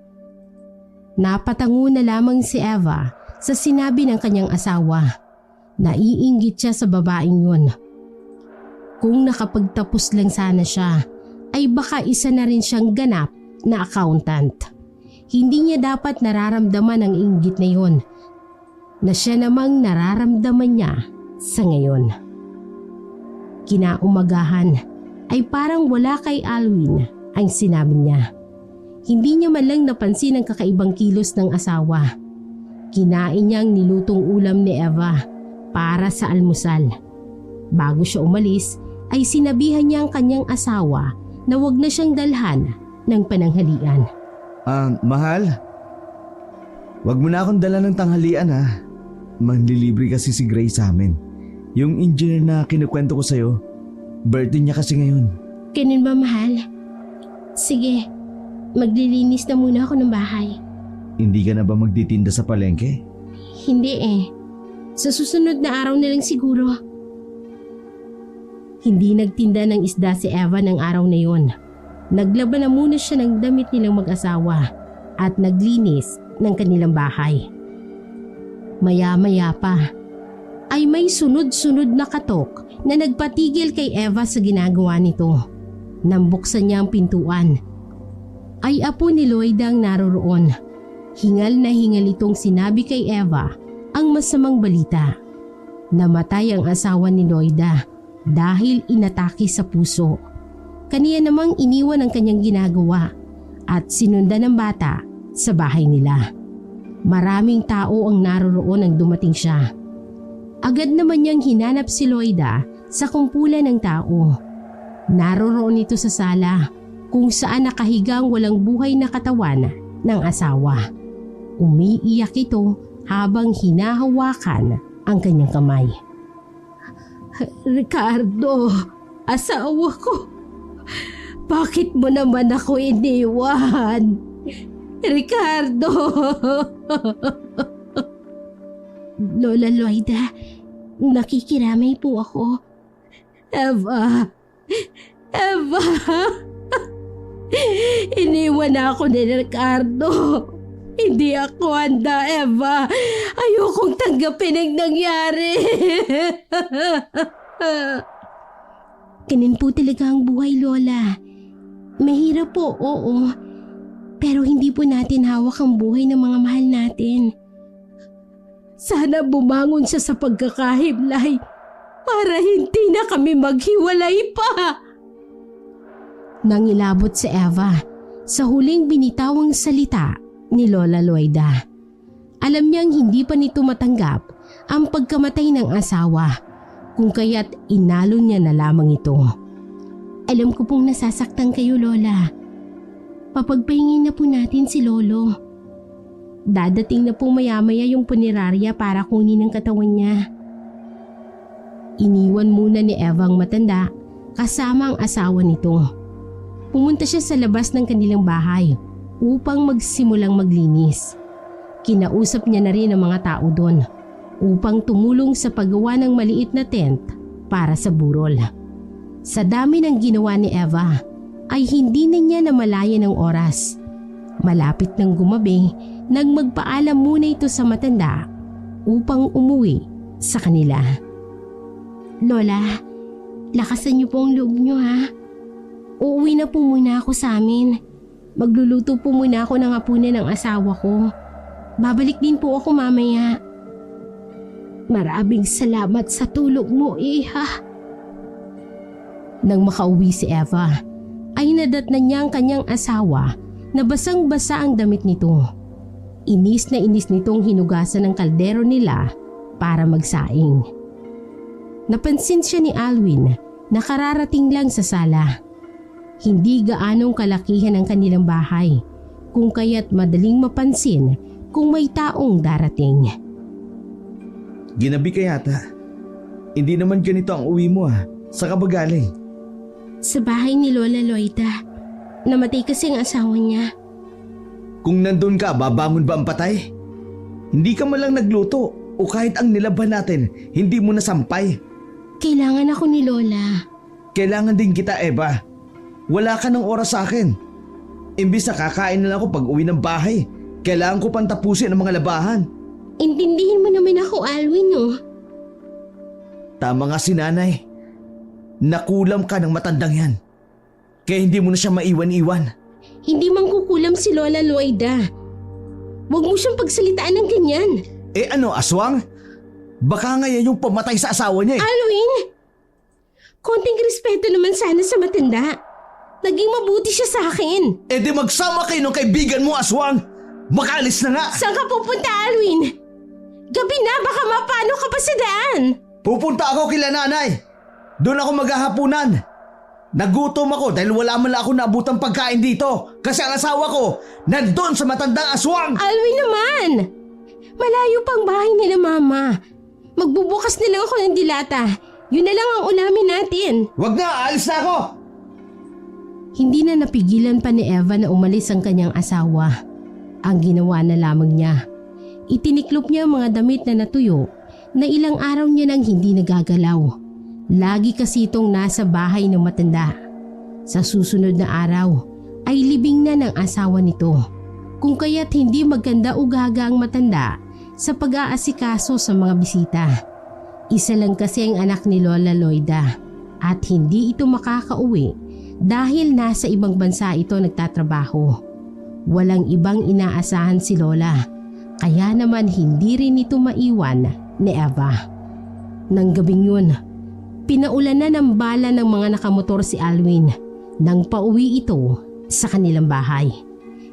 Napatango na lamang si Eva sa sinabi ng kanyang asawa. Naiinggit siya sa babaeng yun. Kung nakapagtapos lang sana siya, ay baka isa na rin siyang ganap na accountant. Hindi niya dapat nararamdaman ang inggit na yun, na siya namang nararamdaman niya sa ngayon. Kinaumagahan ay parang wala kay Alwin ang sinabi niya. Hindi niya man lang napansin ang kakaibang kilos ng asawa. Kinain niya ang nilutong ulam ni Eva para sa almusal. Bago siya umalis ay sinabihan niya ang kanyang asawa na wag na siyang dalhan ng pananghalian. Mahal? Wag mo na akong dala ng tanghalian ha. Manlilibre kasi si Gray sa amin. Yung engineer na kinukwento ko sa'yo, birthday niya kasi ngayon. Ganun ba, mahal? Sige, maglilinis na muna ako ng bahay. Hindi ka na ba magtitinda sa palengke? Hindi eh. Sa susunod na araw na lang siguro. Hindi nagtinda ng isda si Eva ng araw na yon. Naglaba na muna siya ng damit nilang mag-asawa at naglinis ng kanilang bahay. Maya-maya pa ay may sunod-sunod na katok na nagpatigil kay Eva sa ginagawa nito. Nang buksan niya ang pintuan, ay apo ni Lloyd ang naroroon. Hingal na hingal itong sinabi kay Eva ang masamang balita. Namatay ang asawa ni Lloyda dahil inatake sa puso. Kaniya namang iniwan ang kanyang ginagawa at sinundan ng bata sa bahay nila. Maraming tao ang naroroon nang dumating siya. Agad naman niyang hinanap si Lloyda sa kumpulan ng tao. Naroroon ito sa sala kung saan nakahigang walang buhay na katawan ng asawa. Umiiyak ito habang hinahawakan ang kanyang kamay. Ricardo, asawa ko. Bakit mo naman ako iniwan? Ricardo! Lola Lloyda, nakikiramay po ako. Eva! Eva! Iniwan ako ni Ricardo. Hindi ako handa, Eva. Ayokong tanggapin ang nangyari. Ganun po talaga ang buhay, Lola. Mahirap po, oo. Pero hindi po natin hawak ang buhay ng mga mahal natin. Sana bumangon siya sa pagkakahimlay para hindi na kami maghiwalay pa. Nangilabot si Eva sa huling binitawang salita ni Lola Lloyda. Alam niyang hindi pa nito matanggap ang pagkamatay ng asawa, kung kaya't inalon niya na lamang ito. Alam ko pong nasasaktan kayo, Lola. Papagpahingin na po natin si Lolo. Dadating na po maya-maya yung punerarya para kunin ang katawan niya. Iniwan muna ni Eva ang matanda kasama ang asawa nito. Pumunta siya sa labas ng kanilang bahay upang magsimulang maglinis. Kinausap niya na rin ang mga tao doon upang tumulong sa paggawa ng maliit na tent para sa burol. Sa dami ng ginawa ni Eva ay hindi na niya namalayan ng oras. Malapit ng gumabi nang magpaalam muna ito sa matanda upang umuwi sa kanila. Lola, lakasan niyo po ang loob niyo ha. Uuwi na po muna ako sa amin. Magluluto po muna ako ng hapunan ng asawa ko. Babalik din po ako mamaya. Maraming salamat sa tulong mo, Iha. Nang makauwi si Eva, ay nadatnan niya ang kanyang asawa na basang-basa ang damit nito. Inis na inis nitong hinugasan ng kaldero nila para magsaing. Napansin siya ni Alwin na kararating lang sa sala. Hindi gaanong kalakihan ang kanilang bahay, kung kaya't madaling mapansin kung may taong darating. Ginabi ka yata. Hindi naman ganito ang uwi mo ha. Saan ka ba galing? Sa bahay ni Lola Lloyda. Namatay kasi ang asawa niya. Kung nandun ka, babangon ba ang patay? Hindi ka malang nagluto o kahit ang nilaban natin, hindi mo nasampay. Kailangan ako ni Lola. Kailangan din kita, Eva. Wala ka ng oras sa akin. Imbis na kakain na lang ako pag uwi ng bahay, kailangan ko pang tapusin ang mga labahan. Intindihin mo naman ako, Alwin, oh. Tama nga si nanay. Nakulam ka ng matandang yan. Kaya hindi mo na siya maiwan-iwan. Hindi man kukulam si Lola Lloyda. Huwag mo siyang pagsalitaan ng ganyan. Eh ano, aswang? Baka ngayon yung pamatay sa asawa niya eh. Alwin! Konting respeto naman sana sa matanda. Naging mabuti siya sa akin. Eh di magsama kayo ng kaibigan mo, aswang! Makaalis na nga! Saan ka pupunta, Alwin? Gabi na, baka mapano ka pa sa daan. Pupunta ako kila nanay. Doon ako maghahapunan. Nagutom ako dahil wala man lang ako naabutang pagkain dito. Kasi ang asawa ko, nandun sa matandang aswang! Alwin naman! Malayo pang bahay nila mama. Magbubukas na lang ako ng dilata. Yun na lang ang ulamin natin. Wag na, alis na ako! Hindi na napigilan pa ni Eva na umalis ang kanyang asawa. Ang ginawa na lamang niya, itiniklop niya ang mga damit na natuyo na ilang araw niya nang hindi nagagalaw. Lagi kasi itong nasa bahay ng matanda. Sa susunod na araw ay libing na ng asawa nito. Kung kaya't hindi maganda ugaga ang matanda sa pag-aasikaso sa mga bisita. Isa lang kasi ang anak ni Lola Loida at hindi ito makakauwi dahil nasa ibang bansa ito nagtatrabaho. Walang ibang inaasahan si Lola, kaya naman hindi rin ito maiwan ni Eva. Nang gabing yun, pinaulanan ng bala ng mga nakamotor si Alwin nang pauwi ito sa kanilang bahay.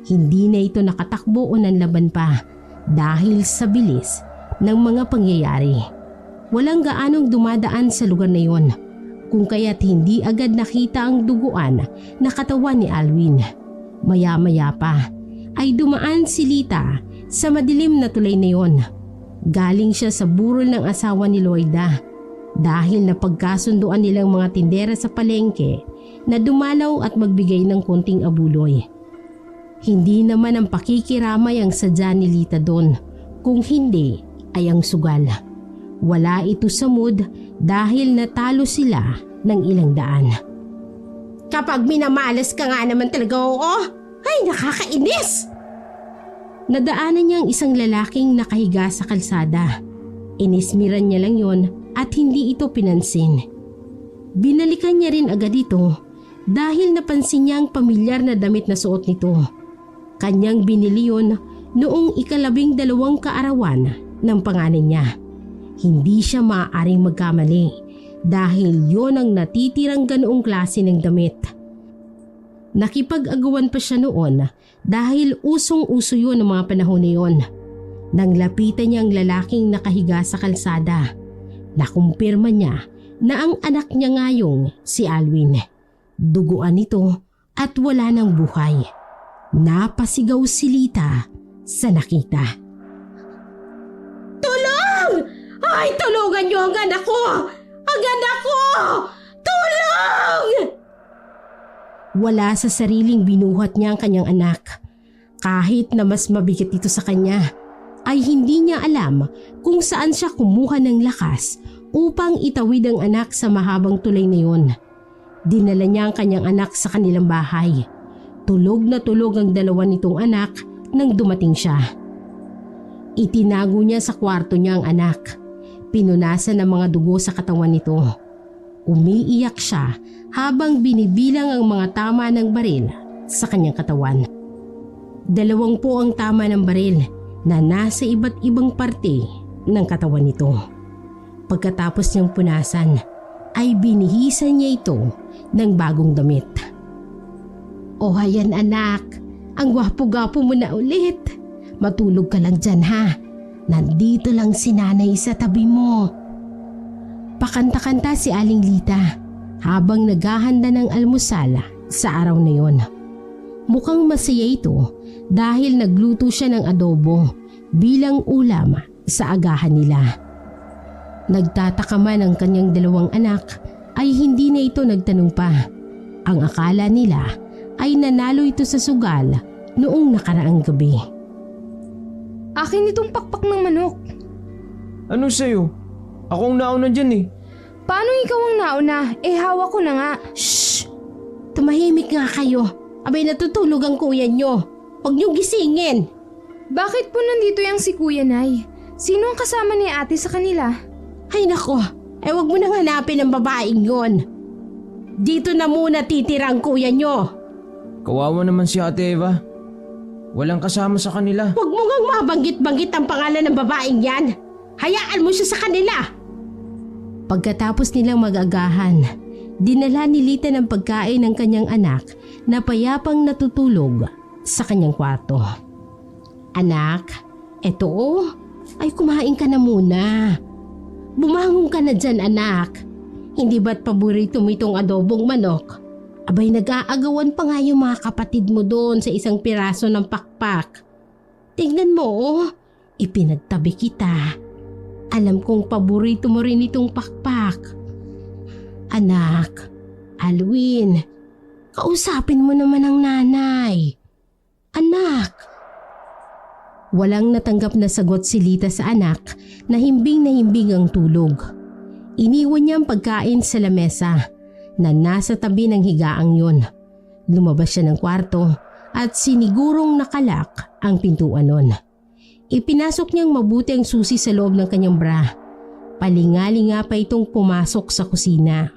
Hindi na ito nakatakbo o nanlaban pa dahil sa bilis ng mga pangyayari. Walang gaanong dumadaan sa lugar na yon, kung kaya't hindi agad nakita ang duguan na katawan ni Alwin. Maya-maya pa ay dumaan si Lita sa madilim na tulay na yon. Galing siya sa burol ng asawa ni Loida dahil napagkasunduan nilang mga tindera sa palengke na dumalaw at magbigay ng konting abuloy. Hindi naman ang pakikiramay ang sadya ni Lita doon, kung hindi ay ang sugal. Wala ito sa mood dahil natalo sila ng ilang daan. Kapag minamalas ka nga naman talaga oo, ay nakakainis! Nadaanan niya ang isang lalaking nakahiga sa kalsada. Inismiran niya lang yon at hindi ito pinansin. Binalikan niya rin agad ito dahil napansin niya ang pamilyar na damit na suot nito. Kanyang binili yon noong 12 kaarawan ng panganay niya. Hindi siya maaaring magkamali dahil yon ang natitirang ganoong klase ng damit. Nakipag-agawan pa siya noon dahil usong-uso yun ng mga panahon na yun. Nang lapitan niya ang lalaking nakahiga sa kalsada, nakumpirma niya na ang anak niya ngayong si Alwin. Duguan ito at wala ng buhay. Napasigaw si Lita sa nakita. Tulong! Ay, tulungan niyo ang anak ko! Ang anak ko! Tulong! Wala sa sariling binuhat niya ang kanyang anak. Kahit na mas mabigat ito sa kanya, ay hindi niya alam kung saan siya kumuha ng lakas upang itawid ang anak sa mahabang tulay na yun. Dinala niya ang kanyang anak sa kanilang bahay. Tulog na tulog ang dalawa nitong anak nang dumating siya. Itinago niya sa kwarto niya ang anak. Pinunasan ng mga dugo sa katawan nito. Umiiyak siya habang binibilang ang mga tama ng baril sa kanyang katawan. 20 ang tama ng baril na nasa iba't ibang parte ng katawan nito. Pagkatapos niyang punasan, ay binihisan niya ito ng bagong damit. O hayan anak, ang gwapo-gwapo mo na ulit. Matulog ka lang dyan ha. Nandito lang si nanay sa tabi mo. Pakanta-kanta si Aling Lita habang naghahanda ng almusal sa araw na yon. Mukhang masaya ito dahil nagluto siya ng adobo bilang ulam sa agahan nila. Nagtataka man ang kanyang 2 anak ay hindi na ito nagtanong pa. Ang akala nila ay nanalo ito sa sugal noong nakaraang gabi. Akin itong pakpak ng manok. Ano sa'yo? Akong nauna dyan eh. Paano ikaw ang nauna? Eh hawak ko na nga. Shh! Tumahimik nga kayo. Abay natutulog ang kuya nyo. Huwag niyong gisingin. Bakit po nandito yung si Kuya Nay? Sino ang kasama ni ate sa kanila? Ay nako, huwag mo nang hanapin ang babaeng yon. Dito na muna titira ang kuya nyo. Kawawa naman si Ate Eva. Walang kasama sa kanila. Huwag mo ngang mabanggit-banggit ang pangalan ng babaeng yan. Hayaan mo siya sa kanila. Pagkatapos nilang mag-agahan, dinala ni Lita ng pagkain ng kanyang anak na payapang natutulog sa kanyang kwarto. Anak, eto ay kumain ka na muna. Bumangon ka na dyan anak. Hindi ba't paborito mo itong adobong manok? Abay, nag-aagawan pa nga yung mga kapatid mo doon sa isang piraso ng pakpak. Tingnan mo, oh, ipinagtabi kita. Alam kong paborito mo rin itong pakpak. Anak, Alwin, kausapin mo naman ang nanay. Anak. Walang natanggap na sagot si Lita sa anak na himbing ang tulog. Iniwan niya ang pagkain sa lamesa na nasa tabi ng higaang yun. Lumabas siya ng kwarto at sinigurong nakalak ang pintuan nun. Ipinasok niyang mabuti ang susi sa loob ng kanyang bra. Palingali nga pa itong pumasok sa kusina.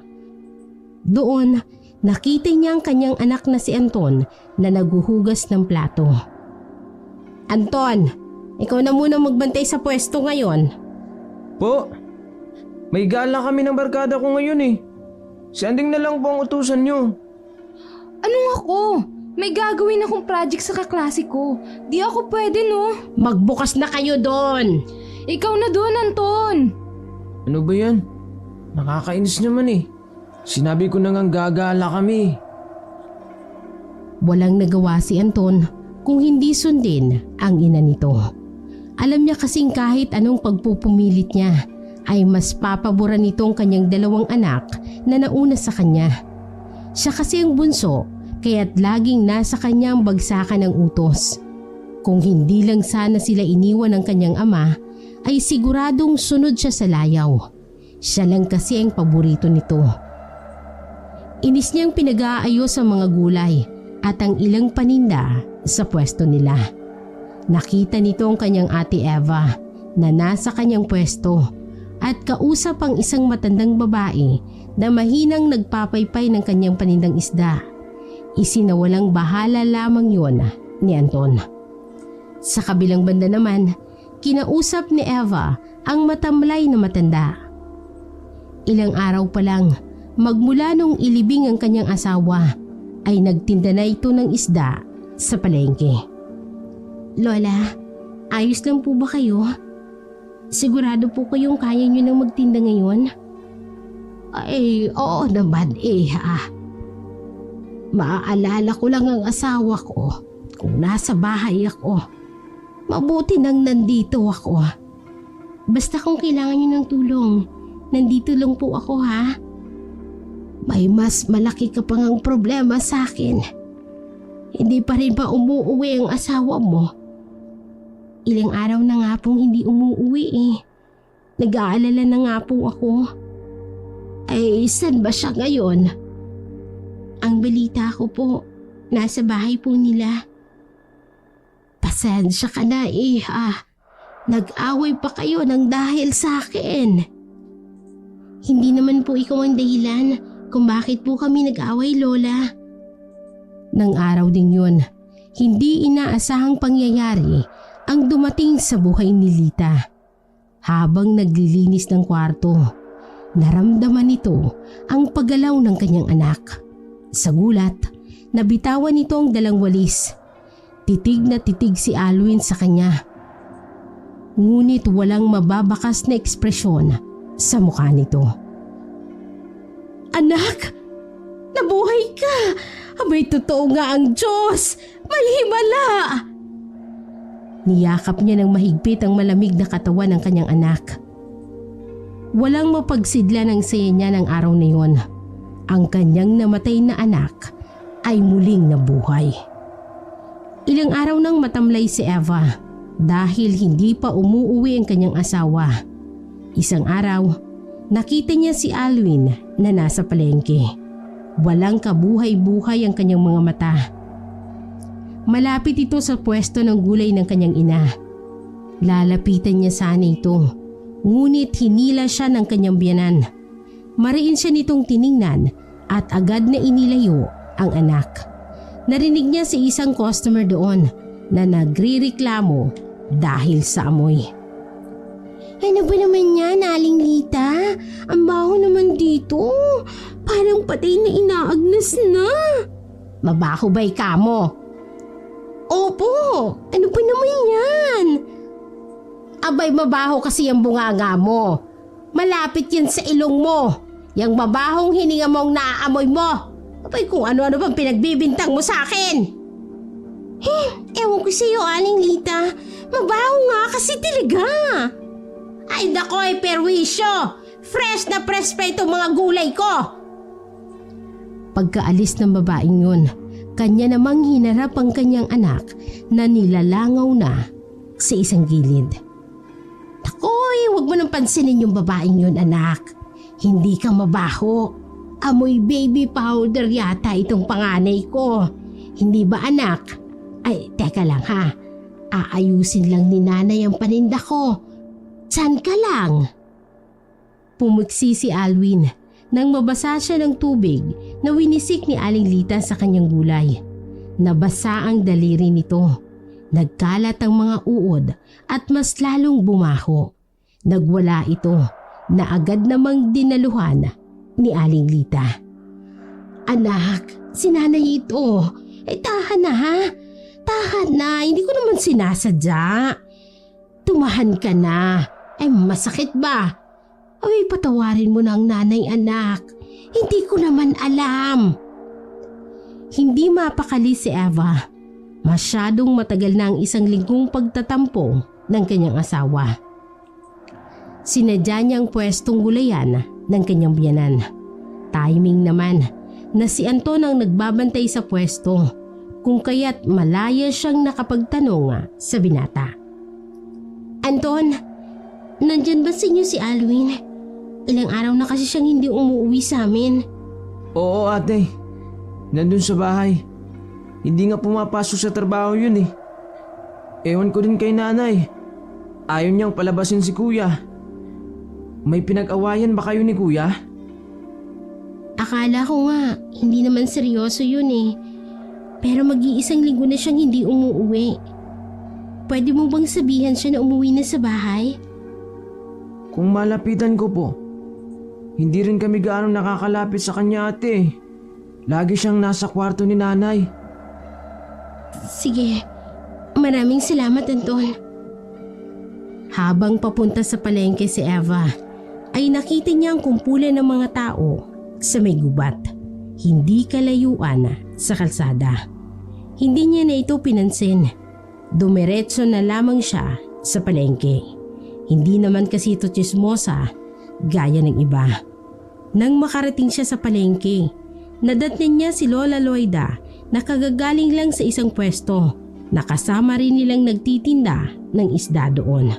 Doon, nakita niya ang kanyang anak na si Anton na naguhugas ng plato. Anton, ikaw na muna magbantay sa pwesto ngayon. Po, may gala kami ng barkada ko ngayon eh. Si Anding na lang po ang utusan nyo. Anong ako? May gagawin akong project sa kaklase ko. Di ako pwede, no? Magbukas na kayo doon. Ikaw na doon, Anton. Ano ba yan? Nakakainis naman eh. Sinabi ko na ngang gagala kami. Walang nagawa si Anton kung hindi sundin ang ina nito. Alam niya kasing kahit anong pagpupumilit niya ay mas papaboran nitong kanyang dalawang anak na nauna sa kanya. Siya kasi ang bunso kaya't laging nasa kanyang bagsakan ng utos. Kung hindi lang sana sila iniwan ng kanyang ama ay siguradong sunod siya sa layaw. Siya lang kasi ang paborito nito. Inis niyang pinag-aayos ang mga gulay at ang ilang paninda sa pwesto nila. Nakita nito ang kanyang ate Eva na nasa kanyang pwesto at kausap ang isang matandang babae na mahinang nagpapaypay ng kanyang panindang isda. Isinawalang bahala lamang yon ni Anton. Sa kabilang banda naman, kinausap ni Eva ang matamlay na matanda. Ilang araw pa lang, magmula nung ilibing ang kanyang asawa, ay nagtinda na ito ng isda sa palengke. Lola, ayos lang po ba kayo? Sigurado po kayong kaya nyo nang magtinda ngayon? Ay, oo naman Maaalala ko lang ang asawa ko kung nasa bahay ako. Mabuti nang nandito ako. Basta kung kailangan nyo ng tulong, nandito lang po ako ha. May mas malaki ka pang ang problema sa akin. Hindi pa rin ba umuuwi ang asawa mo? Ilang araw na nga pong hindi umuuwi eh. Nag-aalala na nga po ako. Ay, saan ba siya ngayon? Ang balita ko po, nasa bahay po nila. Pasensya ka na Nag-away pa kayo ng dahil sa akin. Hindi naman po ikaw ang dahilan kung bakit po kami nag-away, Lola. Nang araw ding yun, hindi inaasahang pangyayari ang dumating sa buhay ni Lita. Habang naglilinis ng kwarto, naramdaman nito ang paggalaw ng kanyang anak. Sa gulat, nabitawan nito ang dalang walis. Titig na titig si Alwin sa kanya. Ngunit walang mababakas na ekspresyon sa mukha nito. Anak! Nabuhay ka! Abay, totoo nga ang Diyos! May himala! Niyakap niya ng mahigpit ang malamig na katawan ng kanyang anak. Walang mapagsidla ng saya niya ng araw na yun. Ang kanyang namatay na anak ay muling nabuhay. Ilang araw nang matamlay si Eva dahil hindi pa umuuwi ang kanyang asawa. Isang araw, nakita niya si Alwin na nasa palengke. Walang kabuhay-buhay ang kanyang mga mata. Malapit ito sa pwesto ng gulay ng kanyang ina. Lalapitan niya sana ito, ngunit hinila siya ng kanyang biyanan. Mariin siya nitong tiningnan at agad na inilayo ang anak. Narinig niya si isang customer doon na nagrireklamo dahil sa amoy. Ano ba naman yan, Aling Lita? Ang baho naman dito. Parang patay na inaagnas na. Mabaho ba'y kamo? Opo, ano ba naman yan? Abay, mabaho kasi ang bunganga mo. Malapit yan sa ilong mo. Yang mabahong hininga mong naaamoy mo. Abay kung ano-ano bang pinagbibintang mo sa akin. Ewan ko sa'yo, Aling Lita. Mabaho nga kasi talaga. Ay dakoy, perwisyo. Fresh na fresh pa itong mga gulay ko. Pagkaalis ng babaeng yun, kanya namang hinarap ang kanyang anak na nilalangaw na sa isang gilid. Takoy, huwag mo nang pansinin yung babaeng yun, anak. Hindi ka mabaho. Amoy baby powder yata itong panganay ko. Hindi ba, anak? Ay, teka lang ha. Aayusin lang ni nanay ang paninda ko. Diyan ka lang. Pumugsi si Alwin nang mabasa siya ng tubig na winisik ni Aling Lita sa kanyang gulay. Nabasa ang daliri nito. Nagkalat ang mga uod at mas lalong bumaho. Nagwala ito na agad namang dinaluhan ni Aling Lita. Anak, si nanay ito. Tahan na ha. Tahan na, hindi ko naman sinasadya. Tumahan ka na. Ay masakit ba? Ay patawarin mo na ang nanay, anak. Hindi ko naman alam. Hindi mapakali si Eva. Masyadong matagal na ang isang linggong pagtatampo ng kanyang asawa. Sinadya niya ang pwestong gulayan ng kanyang biyanan. Timing naman na si Anton ang nagbabantay sa pwesto, kung kaya't malaya siyang nakapagtanong sa binata. Anton, nandyan ba sa inyo si Alwin? Ilang araw na kasi siyang hindi umuwi sa amin. Oo ate, nandun sa bahay. Hindi nga pumapasok sa trabaho yun eh. Ewan ko din kay nanay. Ayaw niyang palabasin si kuya. May pinag-awayan ba kayo ni kuya? Akala ko nga, hindi naman seryoso yun eh. Pero mag-iisang linggo na siyang hindi umuwi. Pwede mo bang sabihan siya na umuwi na sa bahay? Kung malapitan ko po, hindi rin kami gaano nakakalapit sa kanya ate. Lagi siyang nasa kwarto ni nanay. Sige, maraming salamat Anton. Habang papunta sa palengke si Eva, ay nakita niya ang kumpulan ng mga tao sa may gubat. Hindi kalayuan sa kalsada. Hindi niya na ito pinansin. Dumiretso na lamang siya sa palengke. Hindi naman kasi ito tsismosa gaya ng iba. Nang makarating siya sa palengke, nadatnan niya si Lola Loida na kagagaling lang sa isang pwesto. Nakasama rin nilang nagtitinda ng isda doon.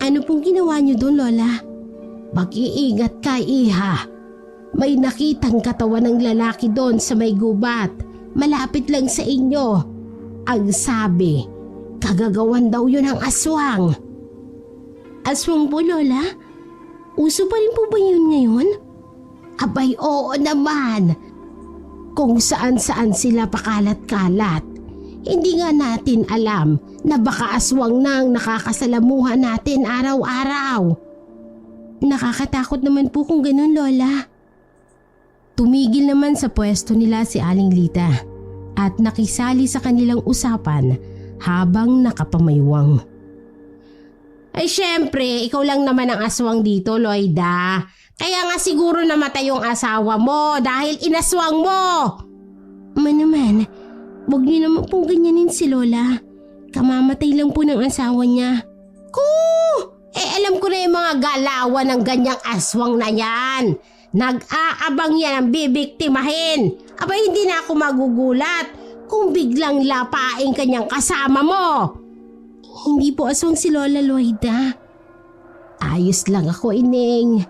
Ano pong ginawa niyo doon, Lola? Mag-iingat ka, iha. May nakitang katawan ng lalaki doon sa may gubat. Malapit lang sa inyo. Ang sabi, kagagawan daw yun ng aswang. Aswang po, Lola? Uso pa rin po ba yun ngayon? Abay, oo naman. Kung saan-saan sila pakalat-kalat. Hindi nga natin alam na baka aswang na ang nakakasalamuhan natin araw-araw. Nakakatakot naman po kung ganun, Lola. Tumigil naman sa pwesto nila si Aling Lita at nakisali sa kanilang usapan habang nakapamayuwang. Ay syempre, ikaw lang naman ang aswang dito, Loida. Kaya nga siguro namatay yung asawa mo dahil inaswang mo. Naman, huwag niyo naman pong ganyanin si Lola. Kamamatay lang po ng asawa niya. Alam ko na yung mga galawan ng ganyang aswang na yan. Nag-aabang yan ang bibiktimahin. Aba hindi na ako magugulat kung biglang lapain kanyang kasama mo. Hindi po aswang si Lola Loida. Ayos lang ako, Ining.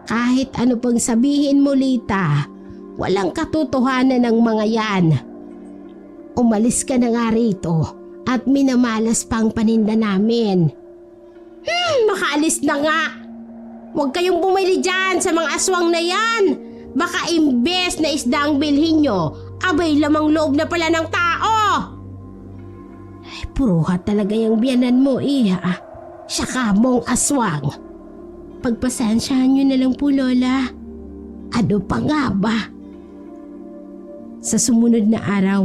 Kahit ano pang sabihin mo, Lita, walang katotohanan ng mga yan. Umalis ka na nga rito at minamalas pang paninda namin. Makaalis na nga. Huwag kayong bumili dyan sa mga aswang na yan. Baka imbes na isda ang bilhin nyo, abay lamang loob na pala ng tao. Ay, puruha talaga yung biyanan mo, iha. Siya ka mong aswang. Pagpasensyahan nyo na lang po, Lola. Ano pa nga ba? Sa sumunod na araw,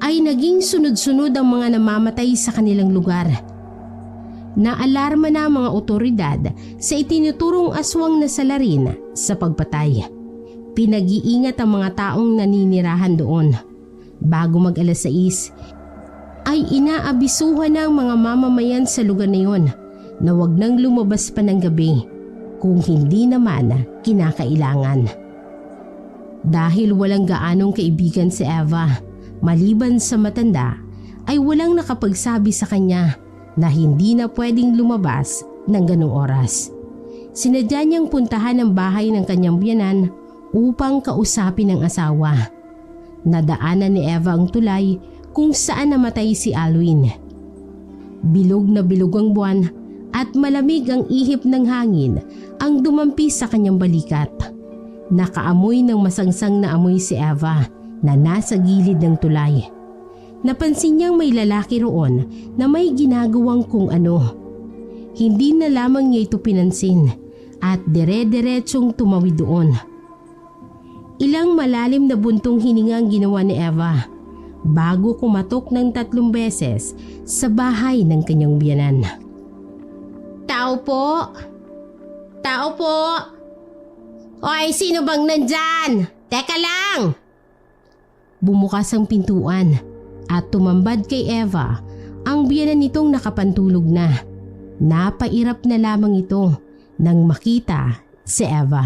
ay naging sunod-sunod ang mga namamatay sa kanilang lugar. Naalarma na ang mga otoridad sa itinuturong aswang na salarin sa pagpatay. Pinag-iingat ang mga taong naninirahan doon. Bago mag-alas 6, ay inaabisuhan ng mga mamamayan sa lugar na yon na wag nang lumabas pa ng gabi kung hindi naman kinakailangan. Dahil walang gaanong kaibigan si Eva, maliban sa matanda, ay walang nakapagsabi sa kanya na hindi na pwedeng lumabas ng ganong oras. Sinadya niyang puntahan ang bahay ng kanyang biyanan upang kausapin ang asawa. Nadaanan ni Eva ang tulay kung saan namatay si Alwin. Bilog na bilog ang buwan at malamig ang ihip ng hangin ang dumampi sa kanyang balikat. Nakaamoy ng masangsang na amoy si Eva na nasa gilid ng tulay. Napansin niyang may lalaki roon na may ginagawang kung ano. Hindi na lamang niya ito pinansin at dire-diretsong tumawid doon. Ilang malalim na buntong hininga ang ginawa ni Eva bago kumatok ng 3 beses sa bahay ng kanyang biyanan. Tao po! Tao po! Hoy, sino bang nandyan? Teka lang! Bumukas ang pintuan at tumambad kay Eva ang biyanan nitong nakapantulog na. Napairap na lamang ito nang makita si Eva.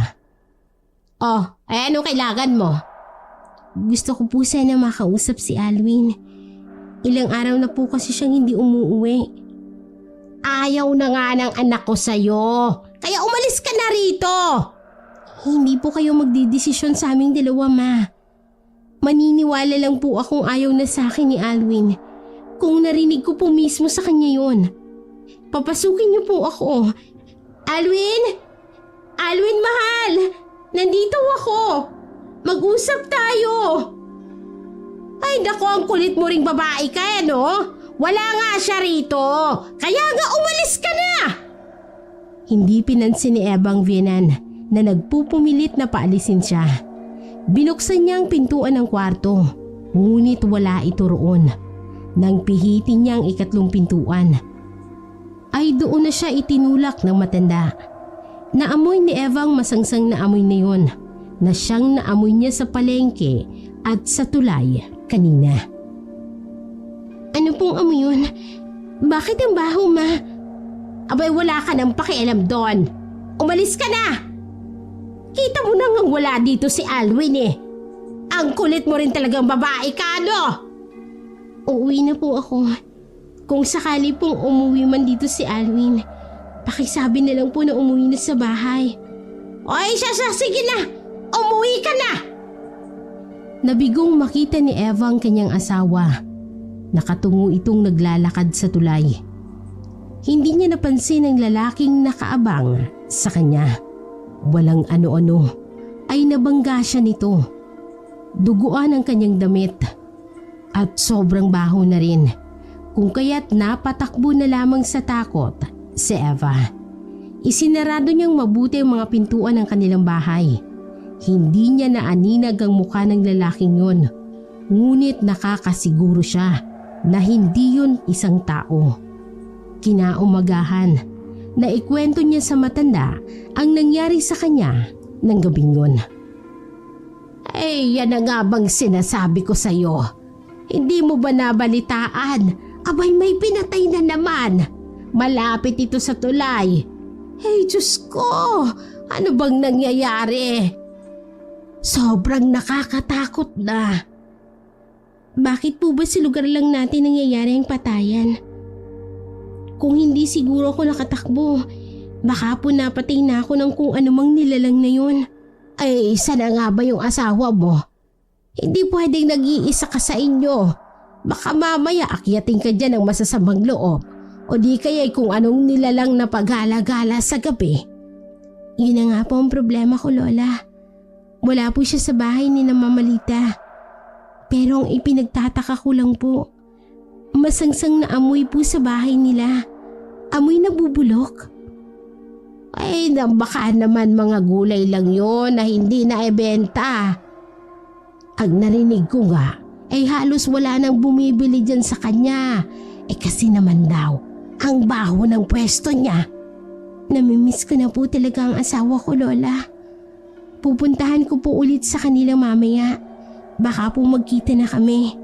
Oh, ano kailangan mo? Gusto ko po sana makausap si Alwin. Ilang araw na po kasi siyang hindi umuuwi. Ayaw na nga ng anak ko sa'yo. Kaya umalis ka na rito. Hindi po kayo magdidesisyon sa aming dalawa, Ma. Maniniwala lang po akong ayaw na sa akin ni Alwin kung narinig ko po mismo sa kanya yon. Papasukin niyo po ako. Alwin? Alwin, mahal! Nandito ako! Mag-usap tayo! Ay, naku, ang kulit mo ring babae ka, no? Wala nga siya rito! Kaya nga umalis ka na! Hindi pinansin ni Eva ang biyanan na nagpupumilit na paalisin siya. Binuksan niya ang pintuan ng kwarto, ngunit wala ito roon. Nang pihitin niya ang 3 pintuan, ay doon na siya itinulak ng matanda. Naamoy ni Eva ang masangsang na amoy na yun na siyang naamoy niya sa palengke at sa tulay kanina. Ano pong amoy yun? Bakit ang baho, Ma? Abay, wala ka nang pakialam doon. Umalis ka na! Kita mo nang wala dito si Alwin eh. Ang kulit mo rin talagang babae ka, no? Uuwi na po ako. Kung sakali pong umuwi man dito si Alwin, pakisabi na lang po na umuwi na sa bahay. Oy, sige na! Umuwi ka na! Nabigong makita ni Eva ang kanyang asawa. Nakatungo itong naglalakad sa tulay. Hindi niya napansin ang lalaking nakaabang sa kanya. Walang ano-ano ay nabangga siya nito. Duguan ang kanyang damit at sobrang baho na rin. Kung kaya't napatakbo na lamang sa takot si Eva. Isinarado niyang mabuti ang mga pintuan ng kanilang bahay. Hindi niya naaninag ang mukha ng lalaking yun. Ngunit nakakasiguro siya na hindi yun isang tao. Kinaumagahan, naikwento niya sa matanda ang nangyari sa kanya ng gabing yun. Ay, yan na nga bang sinasabi ko sa'yo? Hindi mo ba nabalitaan? Abay, may pinatay na naman. Malapit ito sa tulay. Hey, Diyos ko! Ano bang nangyayari? Sobrang nakakatakot na. Bakit po ba sa lugar lang natin nangyayari ang patayan? Kung hindi siguro ako nakatakbo, baka po napatay na ako ng kung anumang nilalang na yun. Ay, sana nga ba yung asawa mo? Hindi pwedeng nag-iisa ka sa inyo. Baka mamaya akyatin ka dyan ng masasamang loob. O di kaya'y kung anong nilalang na pagala-gala sa gabi. Yun na nga po ang problema ko, Lola. Wala po siya sa bahay ni na Mama Lita. Pero ang ipinagtataka ko lang po, masangsang na amoy po sa bahay nila. Amoy na bubulok. Ay, baka naman mga gulay lang yon na hindi na ibenta. Ang narinig ko nga, ay halos wala nang bumibili dyan sa kanya. Kasi naman daw, ang baho ng pwesto niya. Namimiss ko na po talaga ang asawa ko, Lola. Pupuntahan ko po ulit sa kanila mamaya. Baka po magkita na kami.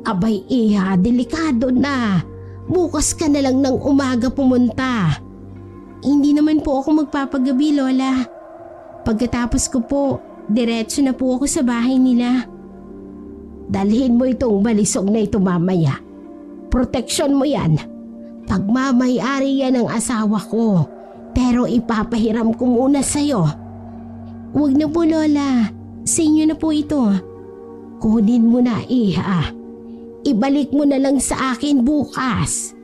Abay iha, delikado na. Bukas ka na lang ng umaga pumunta. Hindi naman po ako magpapagabi, Lola. Pagkatapos ko po, diretso na po ako sa bahay nila. Dalhin mo itong balisong na ito mamaya. Proteksyon mo yan. Pagmamayari yan ng asawa ko. Pero ipapahiram ko muna sa'yo. Huwag na po, Lola. Sa inyo na po ito. Kunin mo na, iha. Ibalik mo na lang sa akin bukas.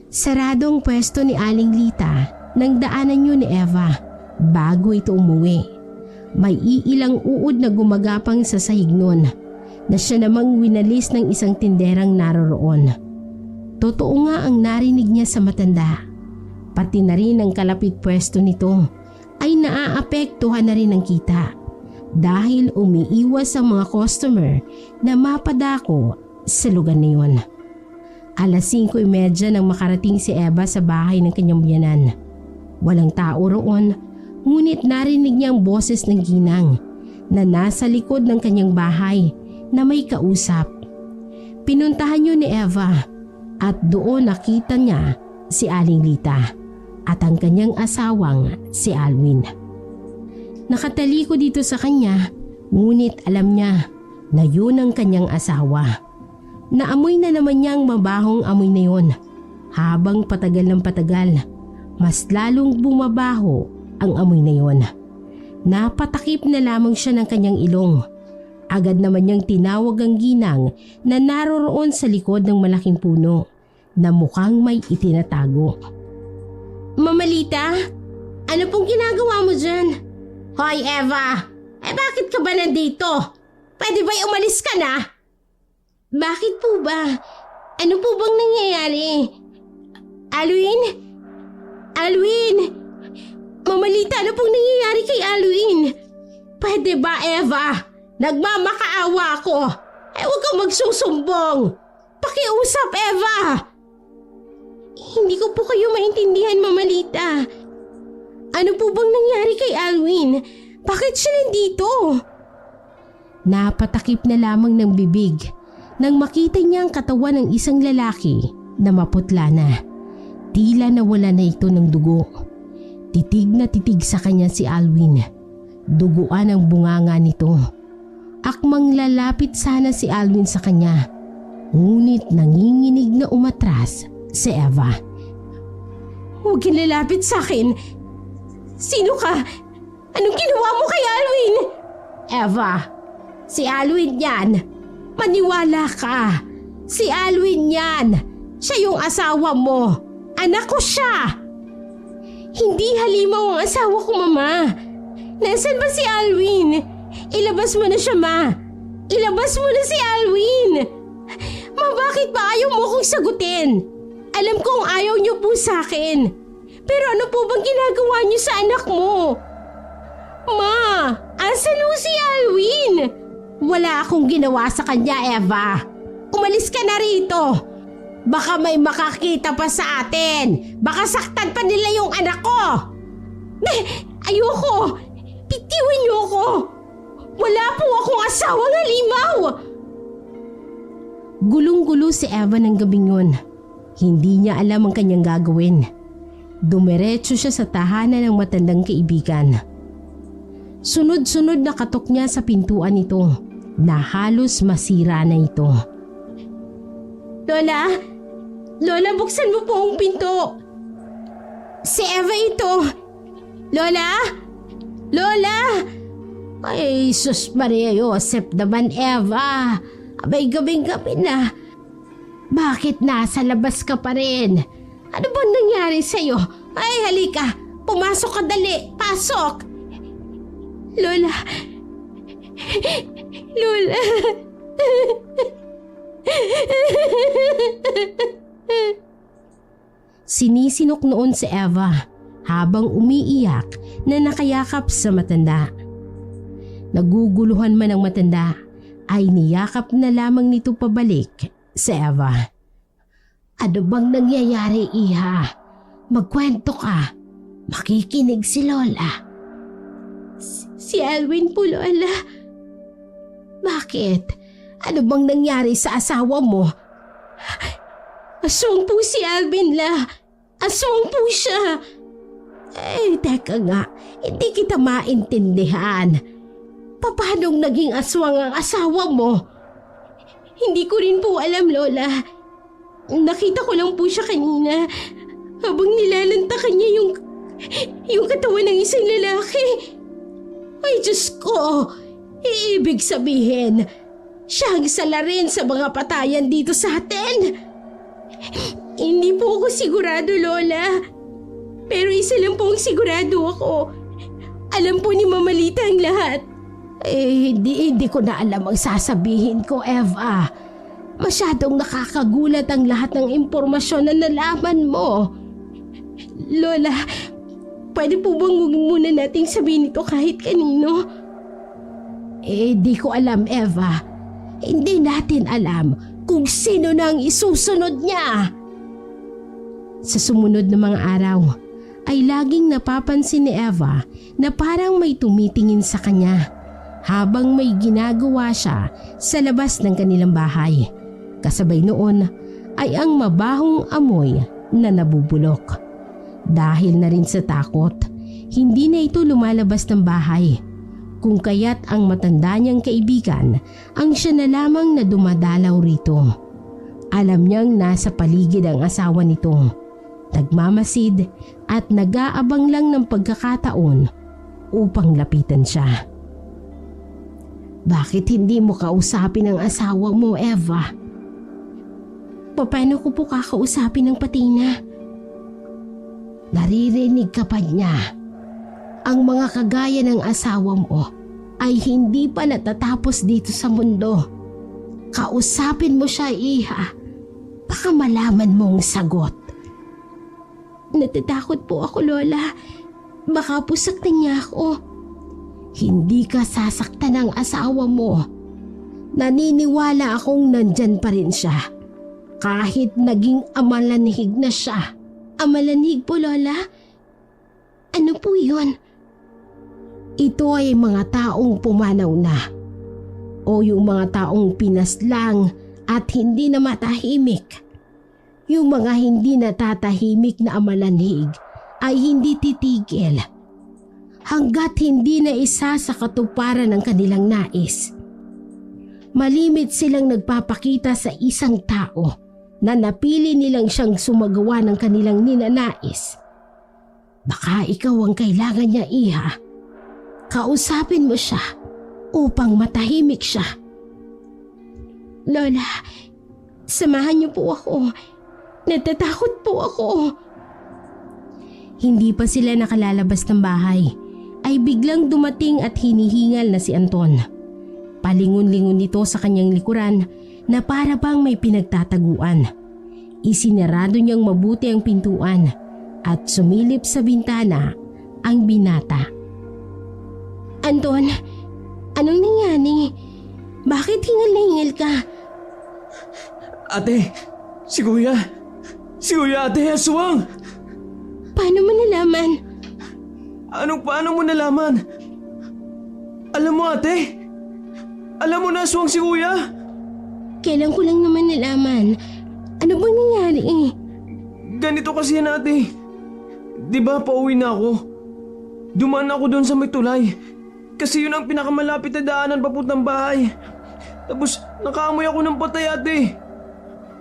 Saradong pwesto ni Aling Lita nang daanan yun ni Eva bago ito umuwi. May iilang uod na gumagapang sa sahig nun na siya namang winalis ng isang tinderang naroroon. Totoo nga ang narinig niya sa matanda. Pati na rin ang kalapit pwesto nito ay naaapektuhan na rin ang kita dahil umiiwas ang mga customer na mapadako sa lugar na yun. 5:30 nang makarating si Eva sa bahay ng kanyang biyanan. Walang tao roon, ngunit narinig niya ang boses ng ginang na nasa likod ng kanyang bahay na may kausap. Pinuntahan yun ni Eva at doon nakita niya si Aling Lita at ang kanyang asawang si Alwin. Nakataliko dito sa kanya, ngunit alam niya na yun ang kanyang asawa. Naamoy na naman niya ang mabahong amoy na yun. Habang patagal ng patagal, mas lalong bumabaho ang amoy na yun. Napatakip na lamang siya ng kanyang ilong. Agad naman niyang tinawag ang ginang na naroroon sa likod ng malaking puno na mukhang may itinatago. Mama Lita, ano pong ginagawa mo dyan? Hoy Eva, bakit ka ba nandito? Pwede ba umalis ka na? Bakit po ba? Ano po bang nangyayari? Alwin? Alwin? Mama Lita, ano pong nangyayari kay Alwin? Pwede ba, Eva? Nagmamakaawa ako. Huwag kang magsusumbong. Pakiusap, Eva. Hindi ko po kayo maintindihan, Mama Lita. Ano po bang nangyari kay Alwin? Bakit siya nandito? Napatakip na lamang ng bibig nang makita niya ang katawan ng isang lalaki na maputla na. Tila nawala na ito ng dugo. Titig na titig sa kanya si Alwin. Duguan ang bunganga nito. Akmang lalapit sana si Alwin sa kanya. Ngunit nanginginig na umatras si Eva. Huwag kang lalapit sa akin. Sino ka? Anong ginawa mo kay Alwin? Eva, si Alwin yan. Maniwala ka. Si Alwin yan. Siya yung asawa mo. Anak ko siya. Hindi halimaw ang asawa ko, Mama. Nasaan ba si Alwin? Ilabas mo na siya, Ma. Ilabas mo na si Alwin. Ma, bakit ba ayaw mo kong sagutin? Alam kong ayaw niyo po sa akin. Pero ano po bang ginagawa niyo sa anak mo? Ma, asan mo si Alwin? Wala akong ginawa sa kanya, Eva. Umalis ka na rito. Baka may makakita pa sa atin. Baka saktan pa nila yung anak ko. Ayoko. Bitiwan niyo ako. Wala po akong asawang halimaw. Gulong-gulo si Eva ng gabing yun. Hindi niya alam ang kanyang gagawin. Dumiretso siya sa tahanan ng matandang kaibigan. Sunod-sunod na katok niya sa pintuan nito na halos masira na ito. Lola! Lola, buksan mo po ang pinto! Si Eva ito! Lola! Lola! Ay, sus Maria Josep naman, Eva! Abay, gabing-gabi na. Bakit nasa labas ka pa rin? Ano bang nangyari sa'yo? Ay, halika! Pumasok ka dali! Pasok! Lola! Lola! Sinisinok noon si Eva habang umiiyak na nakayakap sa matanda. Naguguluhan man ang matanda ay niyakap na lamang nito pabalik si Eva. Ano bang nangyayari, Iha? Magkwento ka. Makikinig si Lola. Si Alwin po, Lola. Bakit? Ano bang nangyari sa asawa mo? Aswang po si Alvin la. Aswang po siya. Teka nga. Hindi kita maintindihan. Paanong naging aswang ang asawa mo? Hindi ko rin po alam, Lola. Nakita ko lang po siya kanina habang nilalantakan niya yung katawan ng isang lalaki. Ay, Diyos ko! Ibig sabihin, siya ang salarin sa mga patayan dito sa atin. Hindi po ako sigurado, Lola. Pero isa lang po ang sigurado ako. Alam po ni Mama Lita ang lahat. Hindi ko na alam ang sasabihin ko, Eva. Masyadong nakakagulat ang lahat ng impormasyon na nalaman mo. Lola, pwede po bang huwag muna nating sabihin ito kahit kanino? Di ko alam, Eva. Hindi natin alam kung sino na ang isusunod niya. Sa sumunod na mga araw, ay laging napapansin ni Eva na parang may tumitingin sa kanya habang may ginagawa siya sa labas ng kanilang bahay. Kasabay noon ay ang mabahong amoy na nabubulok. Dahil na rin sa takot, hindi na ito lumalabas ng bahay. Kung kaya't ang matanda niyang kaibigan ang siya na lamang na dumadalaw rito. Alam niyang nasa paligid ang asawa nito. Nagmamasid at nag-aabang lang ng pagkakataon upang lapitan siya. Bakit hindi mo kausapin ang asawa mo, Eva? Paano ko po kakausapin ng patina? Naririnig ka pa niya. Ang mga kagaya ng asawa mo ay hindi pa natatapos dito sa mundo. Kausapin mo siya, Iha. Baka malaman mong sagot. Natatakot po ako, Lola. Baka po saktan niya ako. Hindi ka sasaktan ng asawa mo. Naniniwala akong nandyan pa rin siya. Kahit naging amalanhig na siya. Amalanhig po, Lola? Ano po yun? Ito ay mga taong pumanaw na. O yung mga taong pinaslang at hindi na matahimik. Yung mga hindi natatahimik na amalanhig ay hindi titigil. Hanggat hindi na isa sa katuparan ng kanilang nais. Malimit silang nagpapakita sa isang tao na napili nilang siyang sumagawa ng kanilang ninanais. Baka ikaw ang kailangan niya, Iha. Kausapin mo siya upang matahimik siya. Lola, samahan niyo po ako. Natatakot po ako. Hindi pa sila nakalalabas ng bahay ay biglang dumating at hinihingal na si Anton. Palingon-lingon nito sa kanyang likuran na para bang may pinagtataguan. Isinarado niyang mabuti ang pintuan at sumilip sa bintana ang binata. Anton, anong nangyari? Bakit hingal na hingal ka? Ate, si Kuya! Si Kuya, ate, aswang! Paano mo nalaman? Paano mo nalaman? Alam mo, ate? Alam mo na aswang si Kuya? Kailan ko lang naman nalaman. Ano bang nangyari? Ganito kasi yan, ate. Di ba pauwi na ako? Dumaan ako doon sa may tulay. Kasi yun ang pinakamalapit na daanan papuntang bahay. Tapos nakaamoy ako ng patay, ate.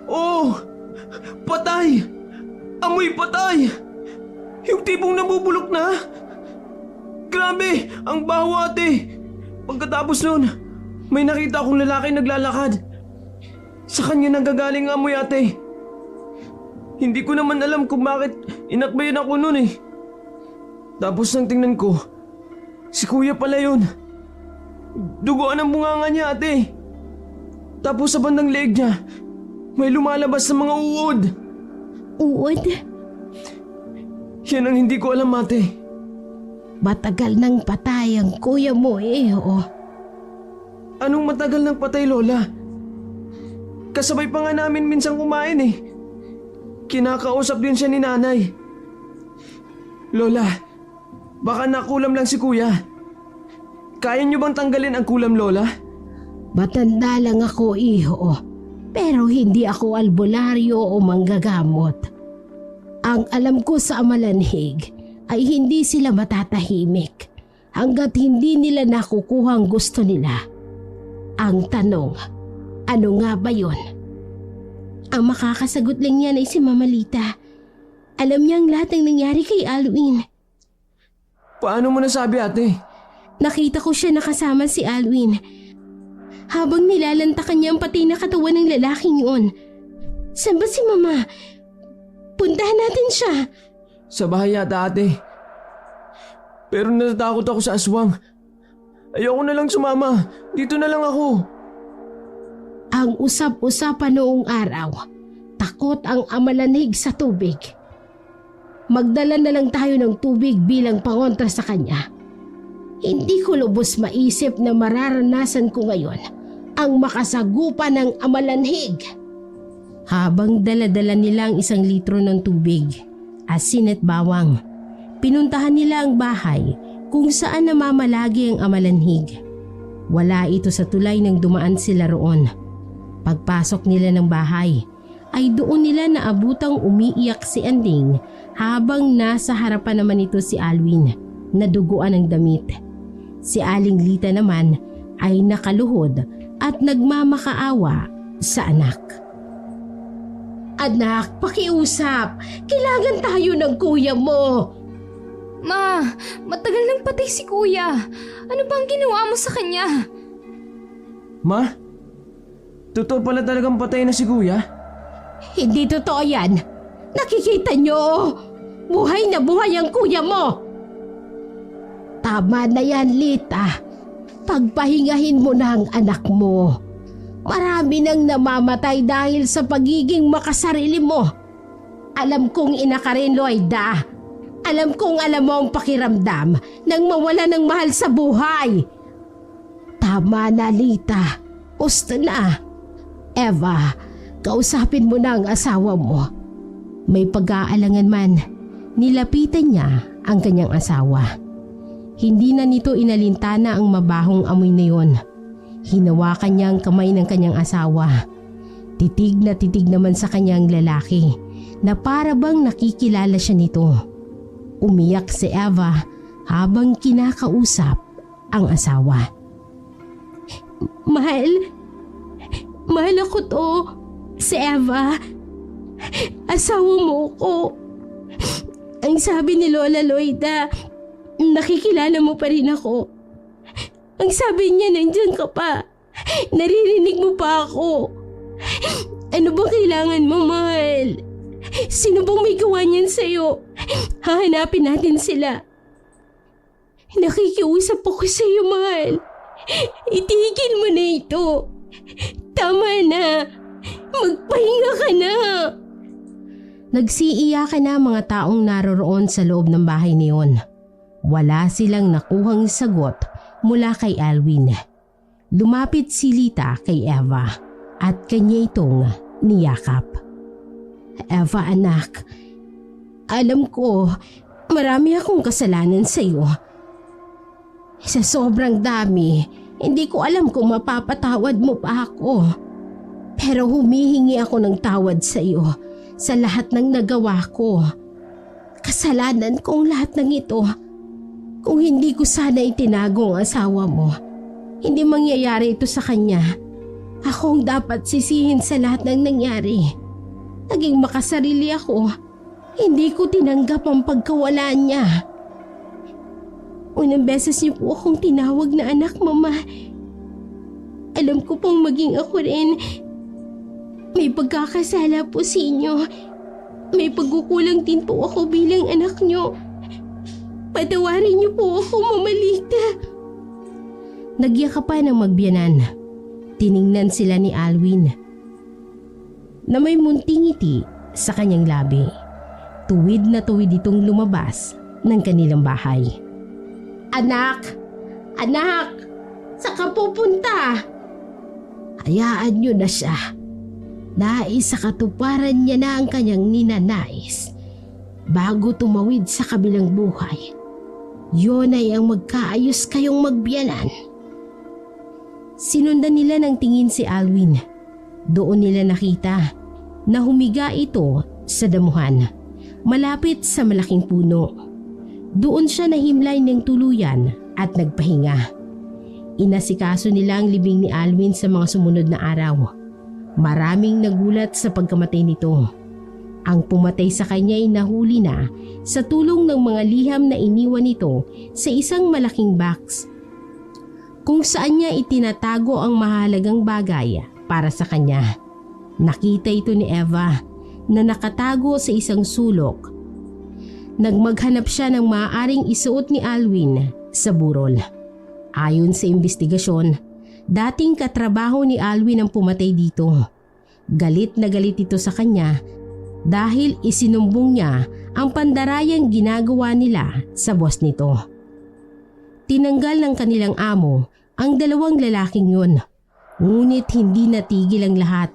Oh! Patay! Amoy patay! Yung tipong nabubulok na. Grabe! Ang baho, ate. Pagkatapos nun, may nakita akong lalaki naglalakad. Sa kanya nanggagaling ang amoy, ate. Hindi ko naman alam kung bakit inakbayan ako nun eh. Tapos nang tingnan ko, si Kuya pala yun. Duguan ang bunganga niya, ate. Tapos sa bandang leeg niya, may lumalabas na mga uod. Uod? Yan ang hindi ko alam, ate. Matagal nang patay ang kuya mo, oh. Anong matagal ng patay, Lola? Kasabay pa nga namin minsang kumain eh. Kinakausap din siya ni nanay. Lola, baka nakulam lang si Kuya. Kaya niyo bang tanggalin ang kulam, Lola? Matanda lang ako, iho. Pero hindi ako albularyo o manggagamot. Ang alam ko sa amalanhig ay hindi sila matatahimik hanggat hindi nila nakukuha ang gusto nila. Ang tanong, ano nga ba yun? Ang makakasagot lang yan ay si Mama Lita. Alam niya ang lahat ng nangyari kay Alwin. Paano mo nasabi, ate? Nakita ko siya nakasama si Alwin. Habang nilalantakan niya ang patay na katawan ng lalaking yun. Saan ba si Mama? Puntahan natin siya. Sa bahay yata, ate. Pero natatakot ako sa aswang. Ayoko na lang sumama. Dito na lang ako. Ang usap-usapan noong araw, takot ang amalanhig sa tubig. Magdala na lang tayo ng tubig bilang pangontra sa kanya. Hindi ko lubos maisip na mararanasan ko ngayon ang makasagupa ng amalanhig. Habang dala-dala nila ang 1 litro ng tubig, asin at bawang, pinuntahan nila ang bahay kung saan namamalagi ang amalanhig. Wala ito sa tulay nang dumaan sila roon. Pagpasok nila ng bahay, ay doon nila naabutang umiiyak si Anding habang nasa harapan naman ito si Alwin na duguan ng damit. Si Aling Lita naman ay nakaluhod at nagmamakaawa sa anak. Anak, pakiusap. Kailangan tayo ng kuya mo. Ma, matagal nang patay si kuya. Ano bang ginawa mo sa kanya? Ma? Totoo pala talagang patay na si kuya? Hindi totoo yan. Nakikita nyo, buhay na buhay ang kuya mo. Tama na yan, Lita. Pagpahingahin mo na ang anak mo. Marami nang namamatay dahil sa pagiging makasarili mo. Alam kong ina ka rin, Loida. Alam kong alam mo ang pakiramdam nang mawala ng mahal sa buhay. Tama na, Lita. Gusto na. Eva, kausapin mo na ang asawa mo. May pag-aalangan man, nilapitan niya ang kanyang asawa. Hindi na nito inalintana ang mabahong amoy na yon. Hinawakan niya ang kamay ng kanyang asawa. Titig na titig naman sa kanyang lalaki na para bang nakikilala siya nito. Umiyak si Eva habang kinakausap ang asawa. Mahal ako to, si Eva. Asawa mo ko. Ang sabi ni Lola Loida, nakikilala mo pa rin ako. Ang sabi niya, nandyan ka pa. Naririnig mo pa ako. Ano bang kailangan mo, mahal? Sino bang may gawa niyan sa'yo? Hahanapin natin sila. Nakikiusap ako sa'yo, mahal. Itigil mo na ito. Tama na. Magpahinga ka na. Nagsiiyakan na mga taong naroroon sa loob ng bahay niyon. Wala silang nakuhang sagot mula kay Alwin. Lumapit si Lita kay Eva at kanya itong niyakap. Eva, anak, alam ko marami akong kasalanan sa iyo. Sa sobrang dami, hindi ko alam kung mapapatawad mo pa ako. Pero humihingi ako ng tawad sa iyo sa lahat ng nagawa ko. Kasalanan kong lahat ng ito. Kung hindi ko sana itinago ang asawa mo, hindi mangyayari ito sa kanya. Ako ang dapat sisihin sa lahat ng nangyari. Naging makasarili ako. Hindi ko tinanggap ang pagkawala niya. Unang beses niyo po akong tinawag na anak, Mama. Alam ko pong maging ako rin. May pagkakasala po sa inyo. May pagkukulang din po ako bilang anak niyo. Patawarin niyo po ako, Mama Lita. Nagyakapan ng magbiyanan. Tiningnan sila ni Alwin na may munting ngiti sa kanyang labi. Tuwid na tuwid itong lumabas ng kanilang bahay. Anak! Anak! Saan ka pupunta? Hayaan niyo na siya. Nais sa katuparan niya na ang kanyang ninanais bago tumawid sa kabilang buhay. Yun ay ang magkaayos kayong magbiyanan. Sinundan nila ng tingin si Alwin. Doon nila nakita na humiga ito sa damuhan, malapit sa malaking puno. Doon siya nahimlay ng tuluyan at nagpahinga. Inasikaso nila ang libing ni Alwin sa mga sumunod na araw. Maraming nagulat sa pagkamatay nito. Ang pumatay sa kanya ay nahuli na sa tulong ng mga liham na iniwan nito sa isang malaking box, kung saan niya itinatago ang mahalagang bagay para sa kanya. Nakita ito ni Eva na nakatago sa isang sulok. Nagmaghanap siya ng maaaring isuot ni Alwin sa burol. Ayon sa investigasyon, dating katrabaho ni Alwin ang pumatay dito. Galit na galit ito sa kanya dahil isinumbong niya ang pandarayang ginagawa nila sa boss nito. Tinanggal ng kanilang amo ang dalawang lalaking yun. Ngunit hindi natigil ang lahat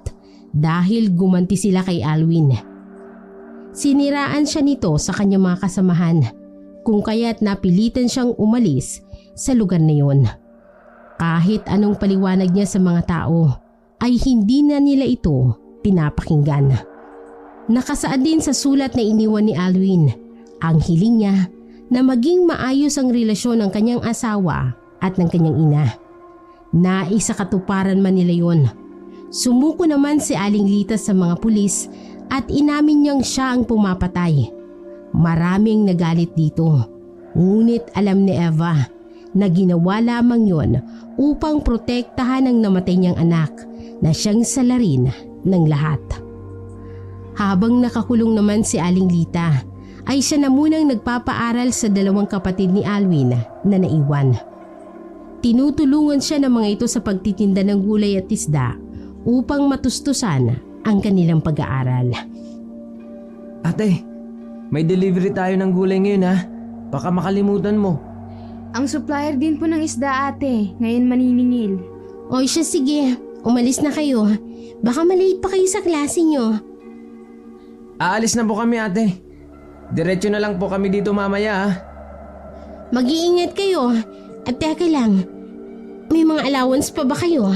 dahil gumanti sila kay Alwin. Siniraan siya nito sa kanyang mga kasamahan, kung kaya't napilitan siyang umalis sa lugar na yun. Kahit anong paliwanag niya sa mga tao ay hindi na nila ito pinapakinggan. Nakasaad din sa sulat na iniwan ni Alwin ang hiling niya na maging maayos ang relasyon ng kanyang asawa at ng kanyang ina. Naisakatuparan man nila yun. Sumuko naman si Aling Lita sa mga pulis at inamin niyang siya ang pumapatay. Maraming nagalit dito. Ngunit alam ni Eva na ginawa lamang yon upang protektahan ang namatay niyang anak na siyang salarin ng lahat. Habang nakakulong naman si Aling Lita, ay siya na munang nagpapaaral sa dalawang kapatid ni Alwin na naiwan. Tinutulungan siya ng mga ito sa pagtitinda ng gulay at isda upang matustusan ang kanilang pag-aaral. Ate, may delivery tayo ng gulay ngayon ha. Baka makalimutan mo. Ang supplier din po ng isda ate, ngayon maniningil. O siya, sige, umalis na kayo. Baka malate pa kayo sa klase nyo. Aalis na po kami ate. Diretso na lang po kami dito mamaya ha. Mag-iingat kayo. At teka lang, may mga allowance pa ba kayo?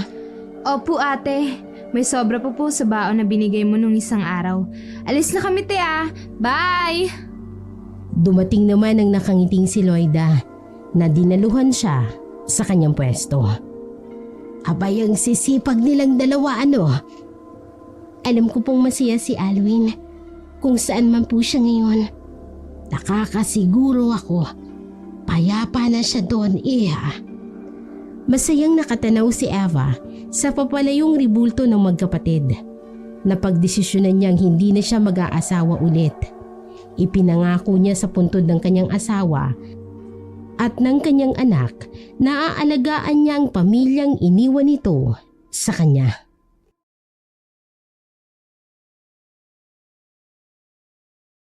Opo ate, may sobra po sa baon na binigay mo nung isang araw. Alis na kami te ah. Bye! Dumating naman ang nakangiting si Loida na dinaluhan siya sa kanyang pwesto. Abay, ang sisipag nilang dalawa ano. Alam ko pong masaya si Alwin kung saan man po siya ngayon. Nakakasiguro ako, payapa na siya doon iha. Masayang nakatanaw si Eva sa papalayong ribulto ng magkapatid. Napagdesisyonan niyang hindi na siya mag-aasawa ulit. Ipinangako niya sa puntod ng kanyang asawa at ng kanyang anak na aalagaan niya ang pamilyang iniwan nito sa kanya.